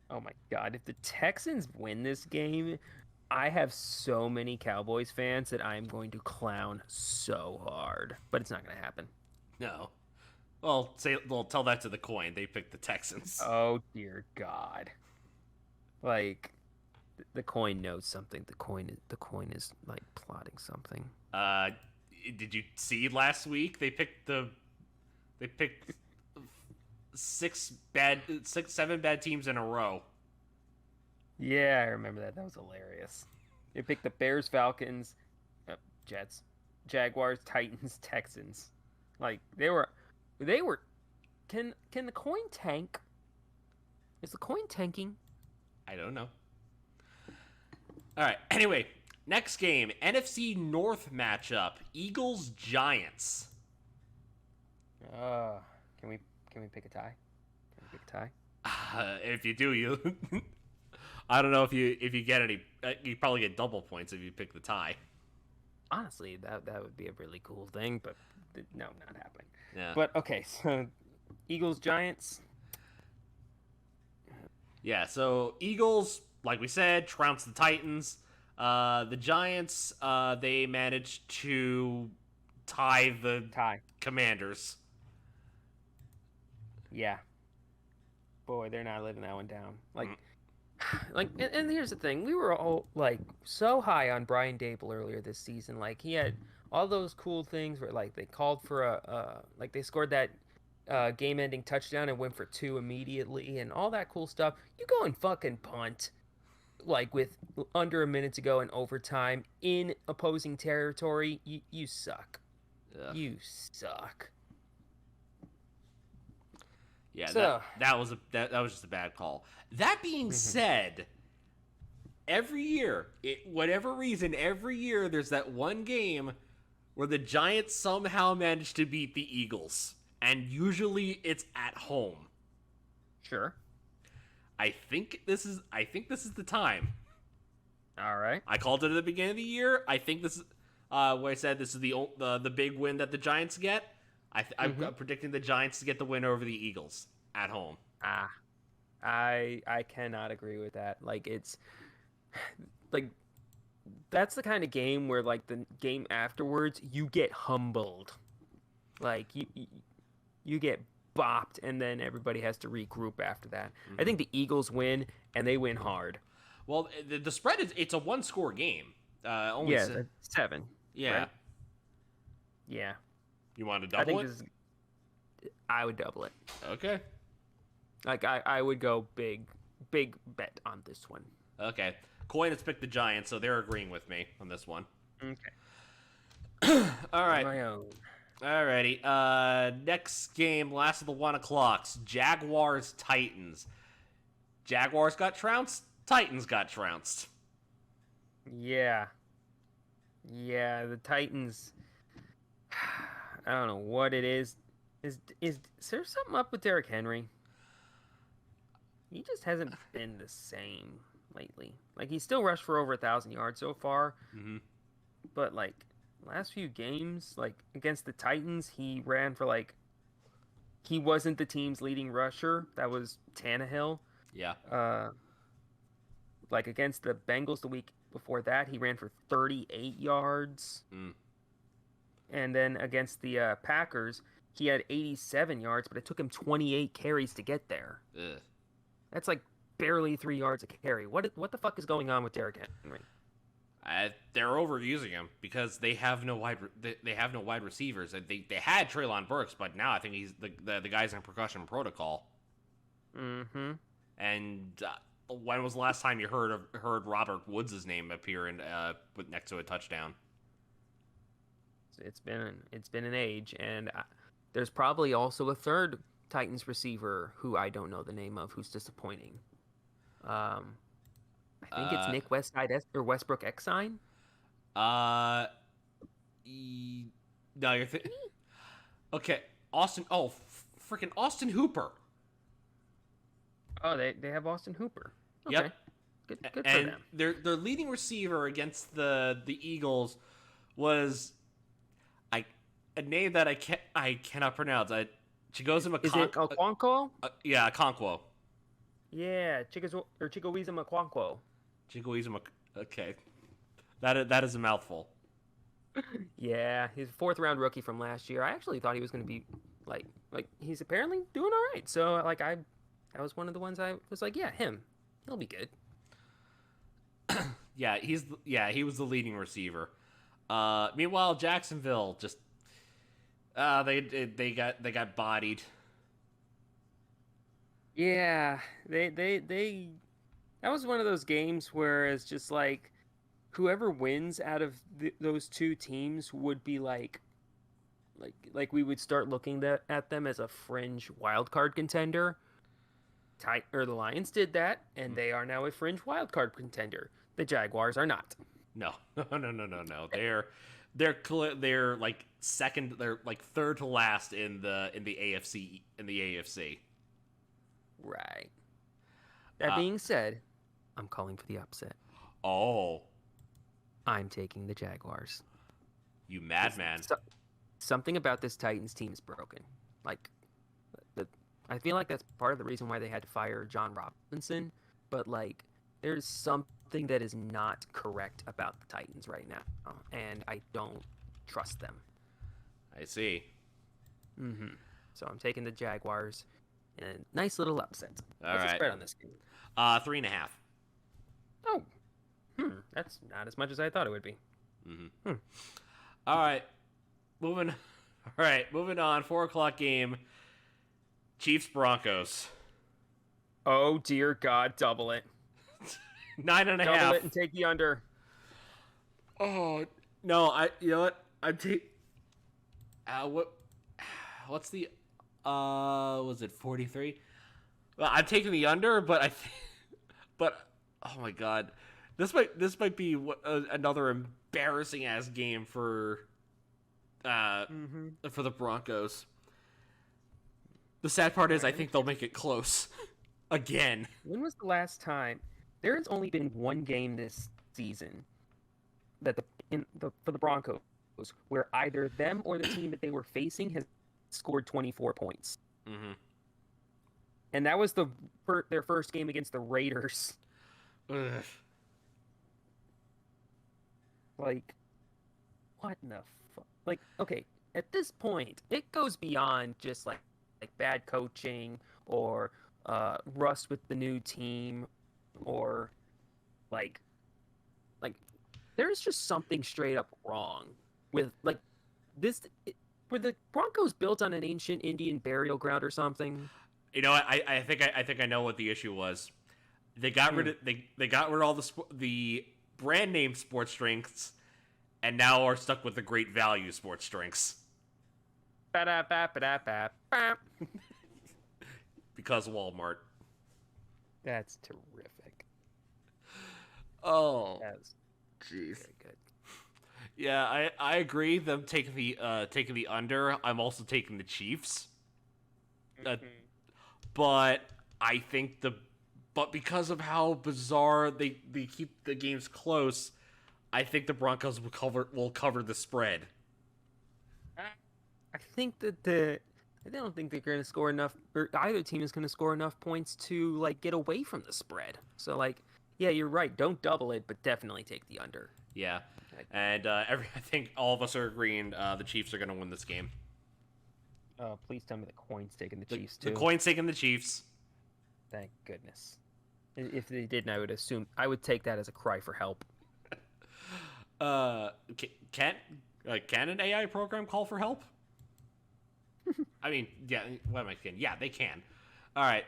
Oh my God. If the Texans win this game, I have so many Cowboys fans that I'm going to clown so hard. But it's not going to happen. No. Well, tell that to the coin. They picked the Texans. Oh dear God. Like the coin knows something. The coin is like plotting something. Did you see last week? They picked seven bad teams in a row. Yeah, I remember that. That was hilarious. They picked the Bears, Falcons, Jets, Jaguars, Titans, Texans. Like they were. Can the coin tank? Is the coin tanking? I don't know. All right. Anyway, next game, NFC North matchup: Eagles Giants. Can we pick a tie? Can we pick a tie? If you do, you. I don't know if you get any. You probably get double points if you pick the tie. Honestly, that would be a really cool thing, but no, not happening. Yeah. But okay, so Eagles Giants. Yeah. So Eagles, like we said, trounced the Titans. The Giants, they managed to tie the Commanders. Yeah. Boy, they're not letting that one down. And here's the thing: we were all like so high on Brian Dable earlier this season. Like he had all those cool things where like they called for like they scored that game-ending touchdown and went for 2 immediately, and all that cool stuff. You go and fucking punt like with under a minute to go in overtime in opposing territory. You suck. Ugh. You suck. Yeah, so, that was just a bad call. That being said, every year, whatever reason, every year there's that one game where the Giants somehow manage to beat the Eagles, and usually it's at home. Sure. I think this is the time. All right. I called it at the beginning of the year. I think this is where I said this is the big win that the Giants get. I'm predicting the Giants to get the win over the Eagles at home. I cannot agree with that. Like it's like that's the kind of game where like the game afterwards you get humbled. Like you get bopped and then everybody has to regroup after that. I think the Eagles win and they win hard. Well, the spread it's a 1-score game. Only 7. Yeah. Right? Yeah. You want to double it? I would double it. Okay. Like I would go big bet on this one. Okay. Coin has picked the Giants, so they're agreeing with me on this one. Okay. All On right. my own. Alrighty. Next game, last of the 1 o'clocks. Jaguars Titans. Jaguars got trounced. Titans got trounced. Yeah. Yeah, the Titans. I don't know what it is. Is there something up with Derrick Henry? He just hasn't been the same lately. Like he's still rushed for over 1,000 yards so far, Mm-hmm. but like last few games, like against the Titans, he ran for like he wasn't the team's leading rusher. That was Tannehill. Yeah. Like against the Bengals the week before that, he ran for 38 yards. Mm. And then against the Packers, he had 87 yards, but it took him 28 carries to get there. Ugh. That's like barely 3 yards a carry. What the fuck is going on with Derrick Henry? They're overusing him because they have no they have no wide receivers. They had Treylon Burks, but now I think he's the guy's in percussion protocol. Mm-hmm. And when was the last time you heard Robert Woods' name appear in next to a touchdown? It's been an age, and there's probably also a third Titans receiver who I don't know the name of who's disappointing. I think it's Nick or Westbrook Exine. No, you're okay. Austin. Oh, freaking Austin Hooper. Oh, they have Austin Hooper. Okay. Yep. Good for And them. their leading receiver against the Eagles was a name that I cannot pronounce. Chigozuma. Is it Okonkwo? Yeah, Okonkwo. Yeah, Chigowiza Okonkwo. Chigozuma. Okay, that is a mouthful. Yeah, he's a 4th-round rookie from last year. I actually thought he was going to be like he's apparently doing all right. So like that was one of the ones I was like, yeah, he'll be good. Yeah, he was the leading receiver. Meanwhile, Jacksonville just they got bodied. Yeah, they that was one of those games where it's just like whoever wins out of those two teams would be like we would start looking at them as a fringe wild card contender. The Lions did that, and they are now a fringe wild card contender. The Jaguars are not. No. They're like second. They're like third to last in the AFC. Right. That being said, I'm calling for the upset. Oh, I'm taking the Jaguars. you madman! Something about this Titans team is broken. Like, I feel like that's part of the reason why they had to fire John Robinson. But like, there's something that is not correct about the Titans right now, and I don't trust them. I see. Mm-hmm. So I'm taking the Jaguars in a nice little upset. All What's the right. spread on this game? 3.5. Oh, that's not as much as I thought it would be. Mm-hmm. All right, moving. All right, moving on. 4 o'clock game. Chiefs Broncos. Oh dear God, double it. 9.5. Double it and take the under. Oh no! You know what? I'm what's the was it 43? Well, I'm taking the under, but but oh my God, this might be another embarrassing ass game for the Broncos. The sad part is I think they'll make it close again. When was the last time? There has only been one game this season that for the Broncos where either them or the team that they were facing has scored 24 points. Mm-hmm. And that was their first game against the Raiders. Ugh. Like, what in the fuck? Like, okay, at this point, it goes beyond just like bad coaching or rust with the new team or like there's just something straight up wrong with like this. Were the Broncos built on an ancient Indian burial ground or something? You know, I think I know what the issue was. They got rid of they got rid of all the brand name sports drinks, and now are stuck with the great value sports drinks Ba-da-ba-ba-da-ba-ba. because Walmart. That's terrific. Oh, That's jeez. very good. Yeah, I agree. Them taking the under. I'm also taking the Chiefs. But I think but because of how bizarre they keep the games close, I think the Broncos will cover the spread. I think that I don't think they're going to score enough, or either team is going to score enough points to like get away from the spread. So like, yeah, you're right. Don't double it, but definitely take the under. Yeah, and I think all of us are agreeing the Chiefs are going to win this game. Please tell me the coin's taking the Chiefs too. The coin's taking the Chiefs. Thank goodness. If they didn't, I would take that as a cry for help. Can an AI program call for help? I mean, yeah. What am I kidding? Yeah, they can. All right.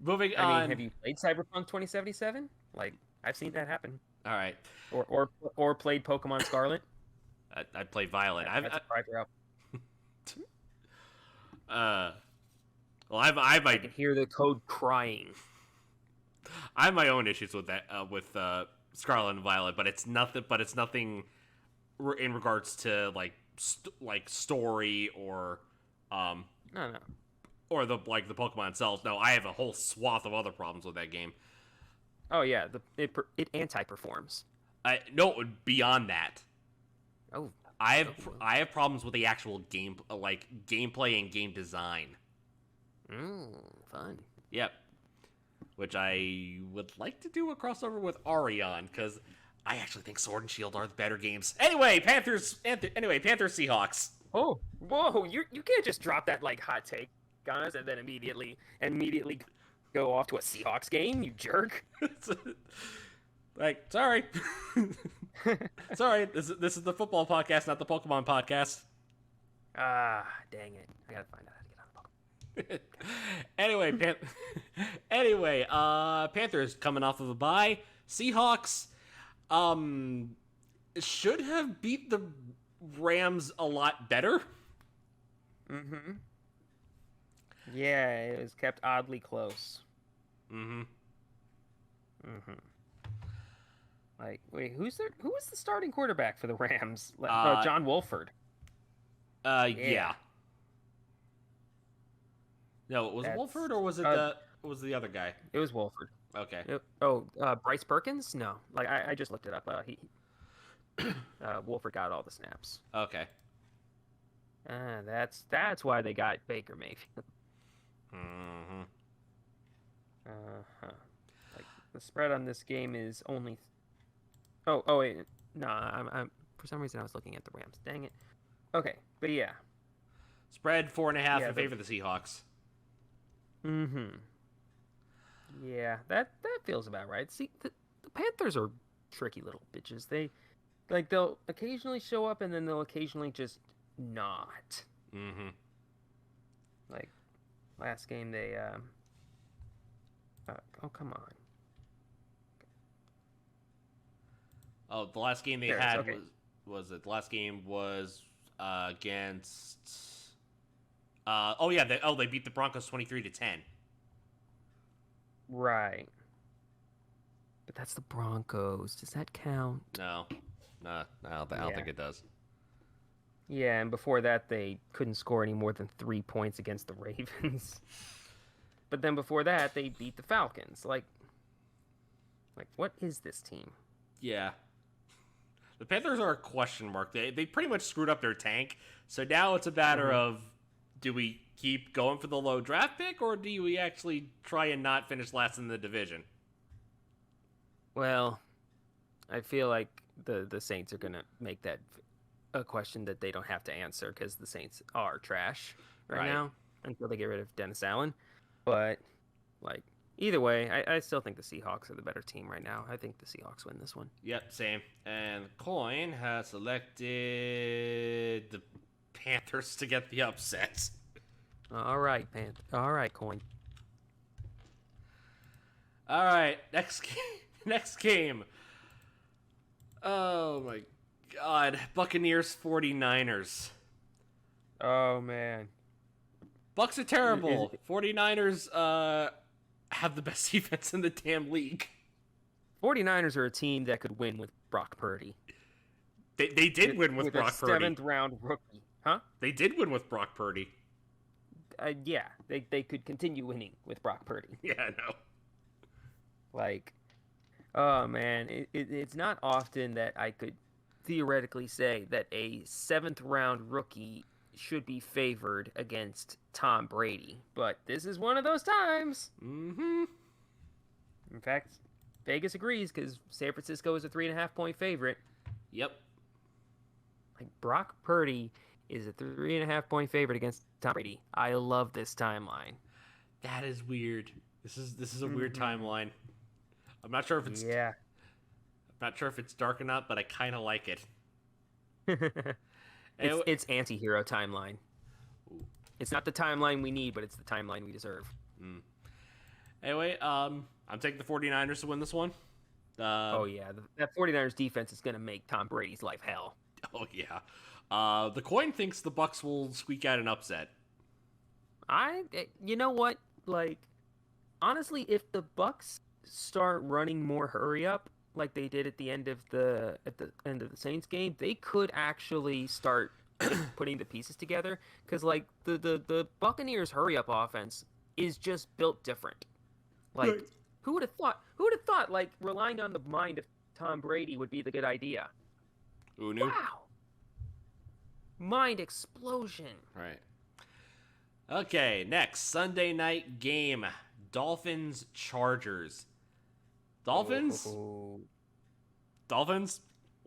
Moving on. I mean, have you played Cyberpunk 2077? Like, I've seen that happen. All right. Or played Pokemon Scarlet. I played Violet. That's a cry for help. Well, I can hear the code crying. I have my own issues with that with Scarlet and Violet, but it's nothing in regards to like story or No. or the Pokemon itself. No, I have a whole swath of other problems with that game. Oh yeah, it anti-performs. No, beyond that. Oh, I have problems with the actual gameplay and game design. Fun. Yep. Which I would like to do a crossover with Arion, because I actually think Sword and Shield are the better games. Anyway, Panthers Seahawks. Oh, whoa! You can't just drop that like hot take on us and then immediately go off to a Seahawks game, you jerk. Sorry. Sorry, this is the football podcast, not the Pokemon podcast. Ah, dang it! I gotta find out how to get on Pokemon. Anyway, Panthers coming off of a bye. Seahawks, should have beat the Rams a lot better. Mm-hmm. Yeah, it was kept oddly close. Mm-hmm. Mm-hmm. Like, wait, who was the starting quarterback for the Rams? John Wolford. Yeah. No, was it Wolford or was it the other guy? It was Wolford. Okay. Bryce Perkins? No, like I just looked it up. Wolford got all the snaps. Okay. That's why they got Baker Mayfield. Mm-hmm. Like the spread on this game is only. Oh wait, no, I'm for some reason I was looking at the Rams. Dang it. Okay, but yeah. Spread 4.5 in favor of the Seahawks. Mm-hmm. Yeah, that feels about right. See, the Panthers are tricky little bitches. They'll occasionally show up and then they'll occasionally just not. Mm-hmm. Like last game they oh come on. Oh, the last game they had was it? The last game was against. They beat the Broncos 23-10. Right. But that's the Broncos. Does that count? No, I don't think it does. Yeah, and before that they couldn't score any more than 3 points against the Ravens. But then before that they beat the Falcons. Like what is this team? Yeah. The Panthers are a question mark. They pretty much screwed up their tank. So now it's a matter of, do we keep going for the low draft pick, or do we actually try and not finish last in the division? Well, I feel like the Saints are going to make that a question that they don't have to answer because the Saints are trash right now until they get rid of Dennis Allen. But, like, either way, I still think the Seahawks are the better team right now. I think the Seahawks win this one. Yep, same. And Coin has selected the Panthers to get the upset. All right, man. All right, coin. All right, next game. Next game. Oh my god. Buccaneers 49ers. Oh man. Bucks are Is, terrible. is 49ers have the best defense in the damn league. 49ers are a team that could win with Brock Purdy. They did win with Brock a Purdy. Seventh round rookie, huh? They did win with Brock Purdy. Yeah, they could continue winning with Brock Purdy. Yeah, no. Like, oh man, it's not often that I could theoretically say that a 7th round rookie should be favored against Tom Brady, but this is one of those times. Mm-hmm. In fact, Vegas agrees because San Francisco is a 3.5-point favorite. Yep. Like, Brock Purdy is a 3.5-point favorite against Tom Brady. I love this timeline. That is weird. This is a weird timeline. I'm not sure if it's I'm not sure if it's dark or not, but I kind of like it. It's anti-hero timeline. Ooh. It's not the timeline we need, but it's the timeline we deserve. Anyway, I'm taking the 49ers to win this one. Oh yeah, that 49ers defense is going to make Tom Brady's life hell. Oh yeah. The coin thinks the Bucks will squeak out an upset. You know what? Like, honestly, if the Bucks start running more hurry up like they did at the end of the Saints game, they could actually start putting the pieces together, because like the Buccaneers hurry up offense is just built different. Like, right. Who would have thought like relying on the mind of Tom Brady would be the good idea? Who knew? Wow. Mind explosion. Right. Okay, next Sunday night game. Dolphins Chargers. Dolphins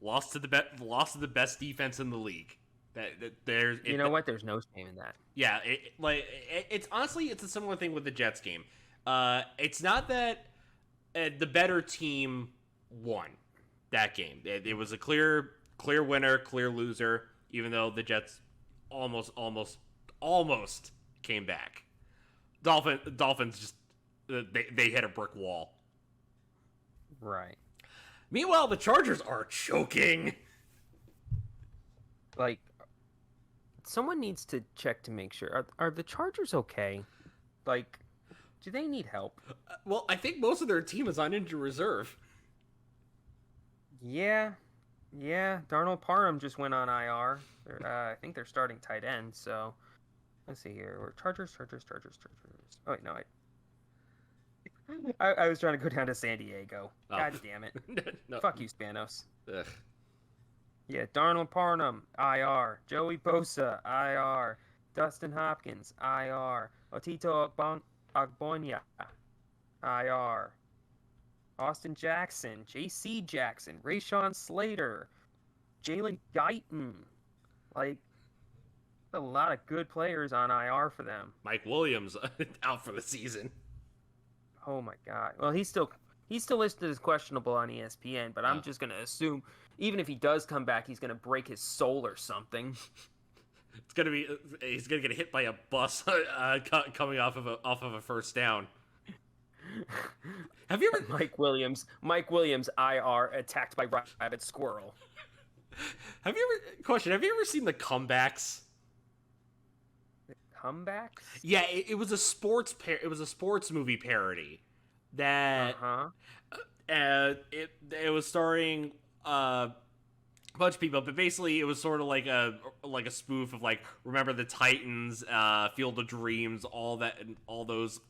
lost to the best defense in the league. There's what? There's no shame in that. Yeah, it's honestly it's a similar thing with the Jets game. It's not that the better team won that game. It was a clear winner, clear loser. Even though the Jets almost came back. Dolphins just they hit a brick wall. Right. Meanwhile, the Chargers are choking. Like, someone needs to check to make sure. Are the Chargers okay? Like, do they need help? Well, I think most of their team is on injured reserve. Yeah, Darnold Parham just went on IR. I think they're starting tight end, so let's see here. We're Chargers. Oh, wait, no, I was trying to go down to San Diego. Oh. God damn it. No. Fuck you, Spanos. Ugh. Yeah, Darnold Parham, IR. Joey Bosa, IR. Dustin Hopkins, IR. Otito Agbonya, IR. Austin Jackson, J.C. Jackson, Rashawn Slater, Jalen Guyton. Like, a lot of good players on IR for them. Mike Williams out for the season. Oh my God. Well, he's still listed as questionable on ESPN, but I'm just gonna assume even if he does come back, he's gonna break his soul or something. He's gonna get hit by a bus coming off of a first down. Have you ever Mike Williams IR attacked by rabbit squirrel? Have you ever seen the comebacks? The comebacks? Yeah, it was a sports movie parody that it was starring a bunch of people, but basically it was sort of like a spoof of like Remember the Titans, Field of Dreams, all that, and all those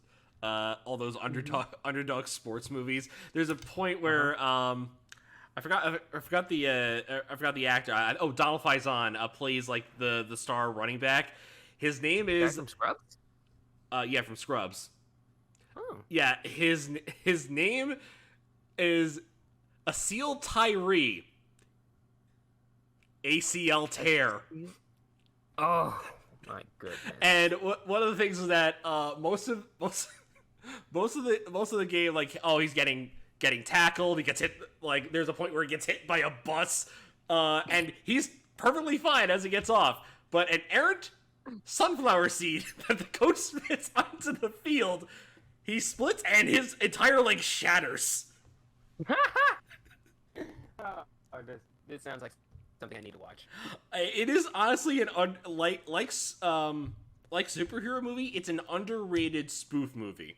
underdog sports movies. There's a point where I forgot the actor. Donald Faison plays like the star running back. His name is from Scrubs. Yeah, from Scrubs. Oh. Yeah, his name is Asil Tyree. ACL tear. Oh my goodness! And one of the things is that most of the game, like, he's getting tackled. He gets hit. Like, there's a point where he gets hit by a bus, and he's perfectly fine as he gets off. But an errant sunflower seed that the coach spits onto the field. He splits and his entire leg shatters. Oh, this sounds like something I need to watch. It is honestly like superhero movie. It's an underrated spoof movie.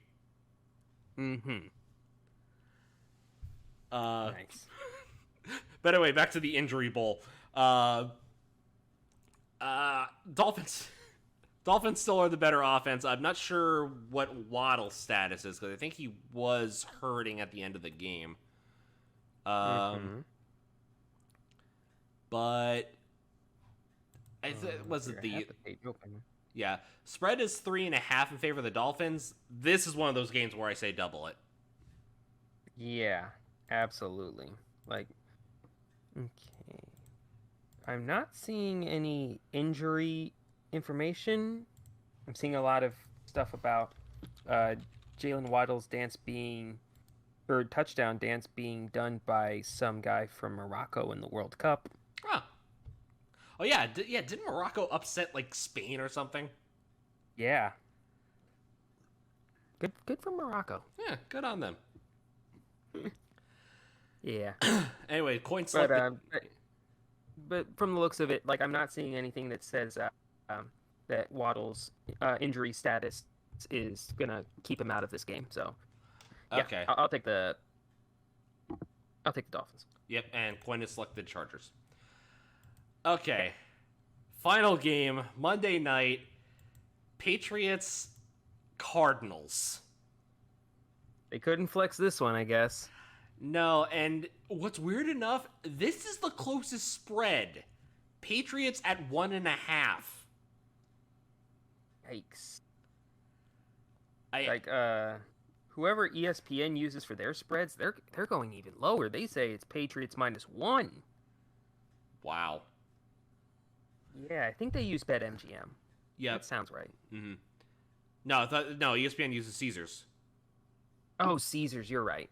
Mm-hmm. Nice. But anyway, back to the injury bowl. Dolphins. Dolphins still are the better offense. I'm not sure what Waddle's status is because I think he was hurting at the end of the game. But was it the yeah spread is 3.5 in favor of the Dolphins. This is one of those games where I say double it. Yeah, absolutely. Like, okay, I'm not seeing any injury information. I'm seeing a lot of stuff about Jalen Waddle's touchdown dance being done by some guy from Morocco in the World Cup. Oh yeah, didn't Morocco upset like Spain or something? Yeah. Good for Morocco. Yeah, good on them. Yeah. Anyway, coin select. But from the looks of it, like I'm not seeing anything that says that Waddle's injury status is gonna keep him out of this game. So yeah, okay, I'll take the Dolphins. Yep, and coin is selected Chargers. Okay, final game Monday night. Patriots Cardinals. They couldn't flex this one, I guess. No, and what's weird enough, this is the closest spread. Patriots at 1.5. Yikes. Whoever ESPN uses for their spreads, they're going even lower. They say it's Patriots -1. Wow. Yeah, I think they use BetMGM. Yeah, that sounds right. Mm-hmm. No, ESPN uses Caesars. Oh, Caesars, you're right.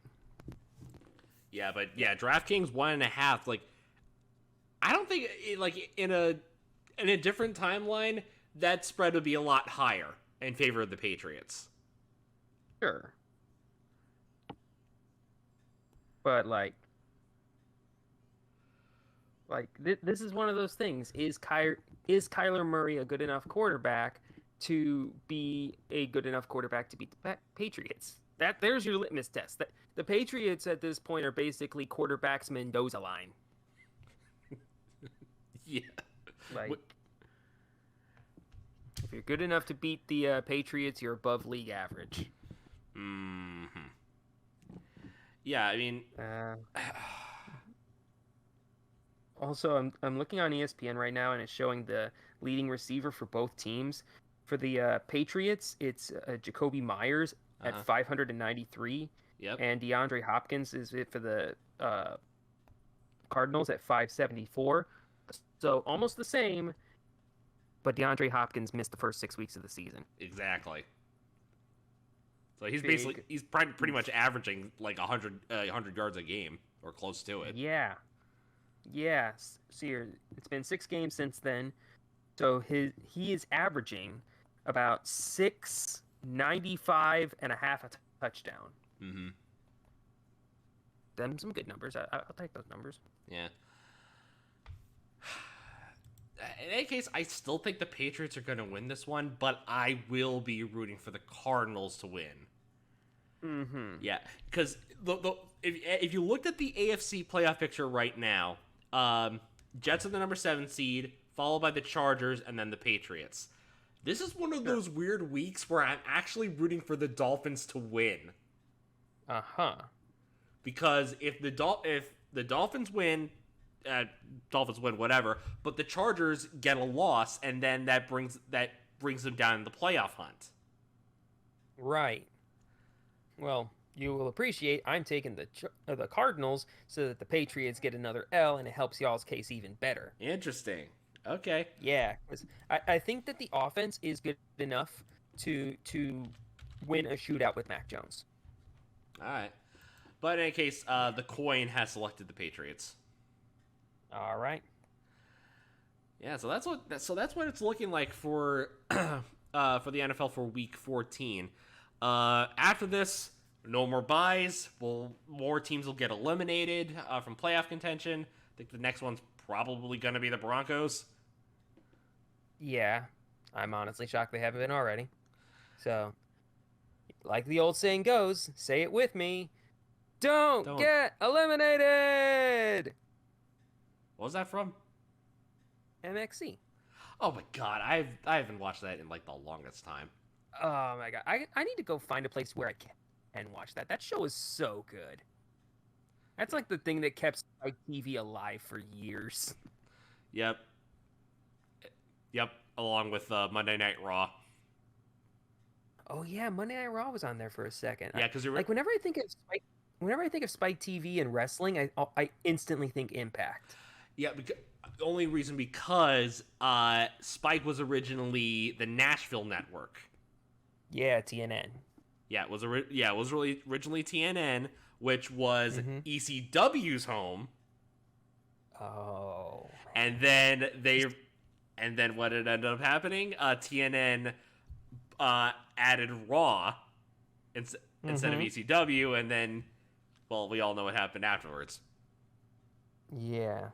Yeah, but yeah, DraftKings 1.5. Like, I don't think in a different timeline that spread would be a lot higher in favor of the Patriots. Sure, but this is one of those things. Is Kyler Murray a good enough quarterback to be a good enough quarterback to beat the Patriots? There's your litmus test. That the Patriots at this point are basically quarterbacks Mendoza line. Yeah. If you're good enough to beat the Patriots, you're above league average. Mm-hmm. Yeah, I mean. Also, I'm looking on ESPN right now, and it's showing the leading receiver for both teams. For the Patriots, it's Jacoby Myers at 593. Yep. And DeAndre Hopkins is it for the Cardinals at 574. So almost the same, but DeAndre Hopkins missed the first 6 weeks of the season. Exactly. So he's pretty much averaging like 100 yards a game or close to it. Yeah. Yeah. See, it's been 6 games since then. So he is averaging about 695 and a half a touchdown. Mm-hmm. Them some good numbers. I'll take those numbers. Yeah. In any case, I still think the Patriots are going to win this one, but I will be rooting for the Cardinals to win. Mm-hmm. Yeah, because if you looked at the AFC playoff picture right now, Jets are the number 7 seed, followed by the Chargers, and then the Patriots. This is one of those weird weeks where I'm actually rooting for the Dolphins to win. Uh-huh. Because if the Dolphins win, whatever, but the Chargers get a loss, and then that brings them down in the playoff hunt. Right. Well, you will appreciate I'm taking the Cardinals so that the Patriots get another L, and it helps y'all's case even better. Interesting. Okay. Yeah, because I think that the offense is good enough to win a shootout with Mac Jones. All right. But in any case, the coin has selected the Patriots. All right. Yeah, so that's what it's looking like for for the NFL for Week 14. After this, no more buys. More teams will get eliminated from playoff contention. I think the next one's probably going to be the Broncos. Yeah, I'm honestly shocked they haven't been already. So, like the old saying goes, say it with me. Don't Don't. get eliminated! What was that from? MXC. Oh my god, I haven't watched that in like the longest time. Oh my god. I need to go find a place where I can watch that. That show is so good. That's like the thing that kept Spike TV alive for years. Yep. Yep. Along with Monday Night Raw. Oh yeah, Monday Night Raw was on there for a second. Yeah, because Like whenever I think of Spike TV and wrestling, I instantly think Impact. yeah, because, the only reason because Spike was originally the Nashville network. Yeah, TNN. Yeah, it was really originally TNN, which was Mm-hmm. ECW's home, Oh. and then what had ended up happening? TNN added Raw instead of ECW, and then, well, we all know what happened afterwards. Yeah.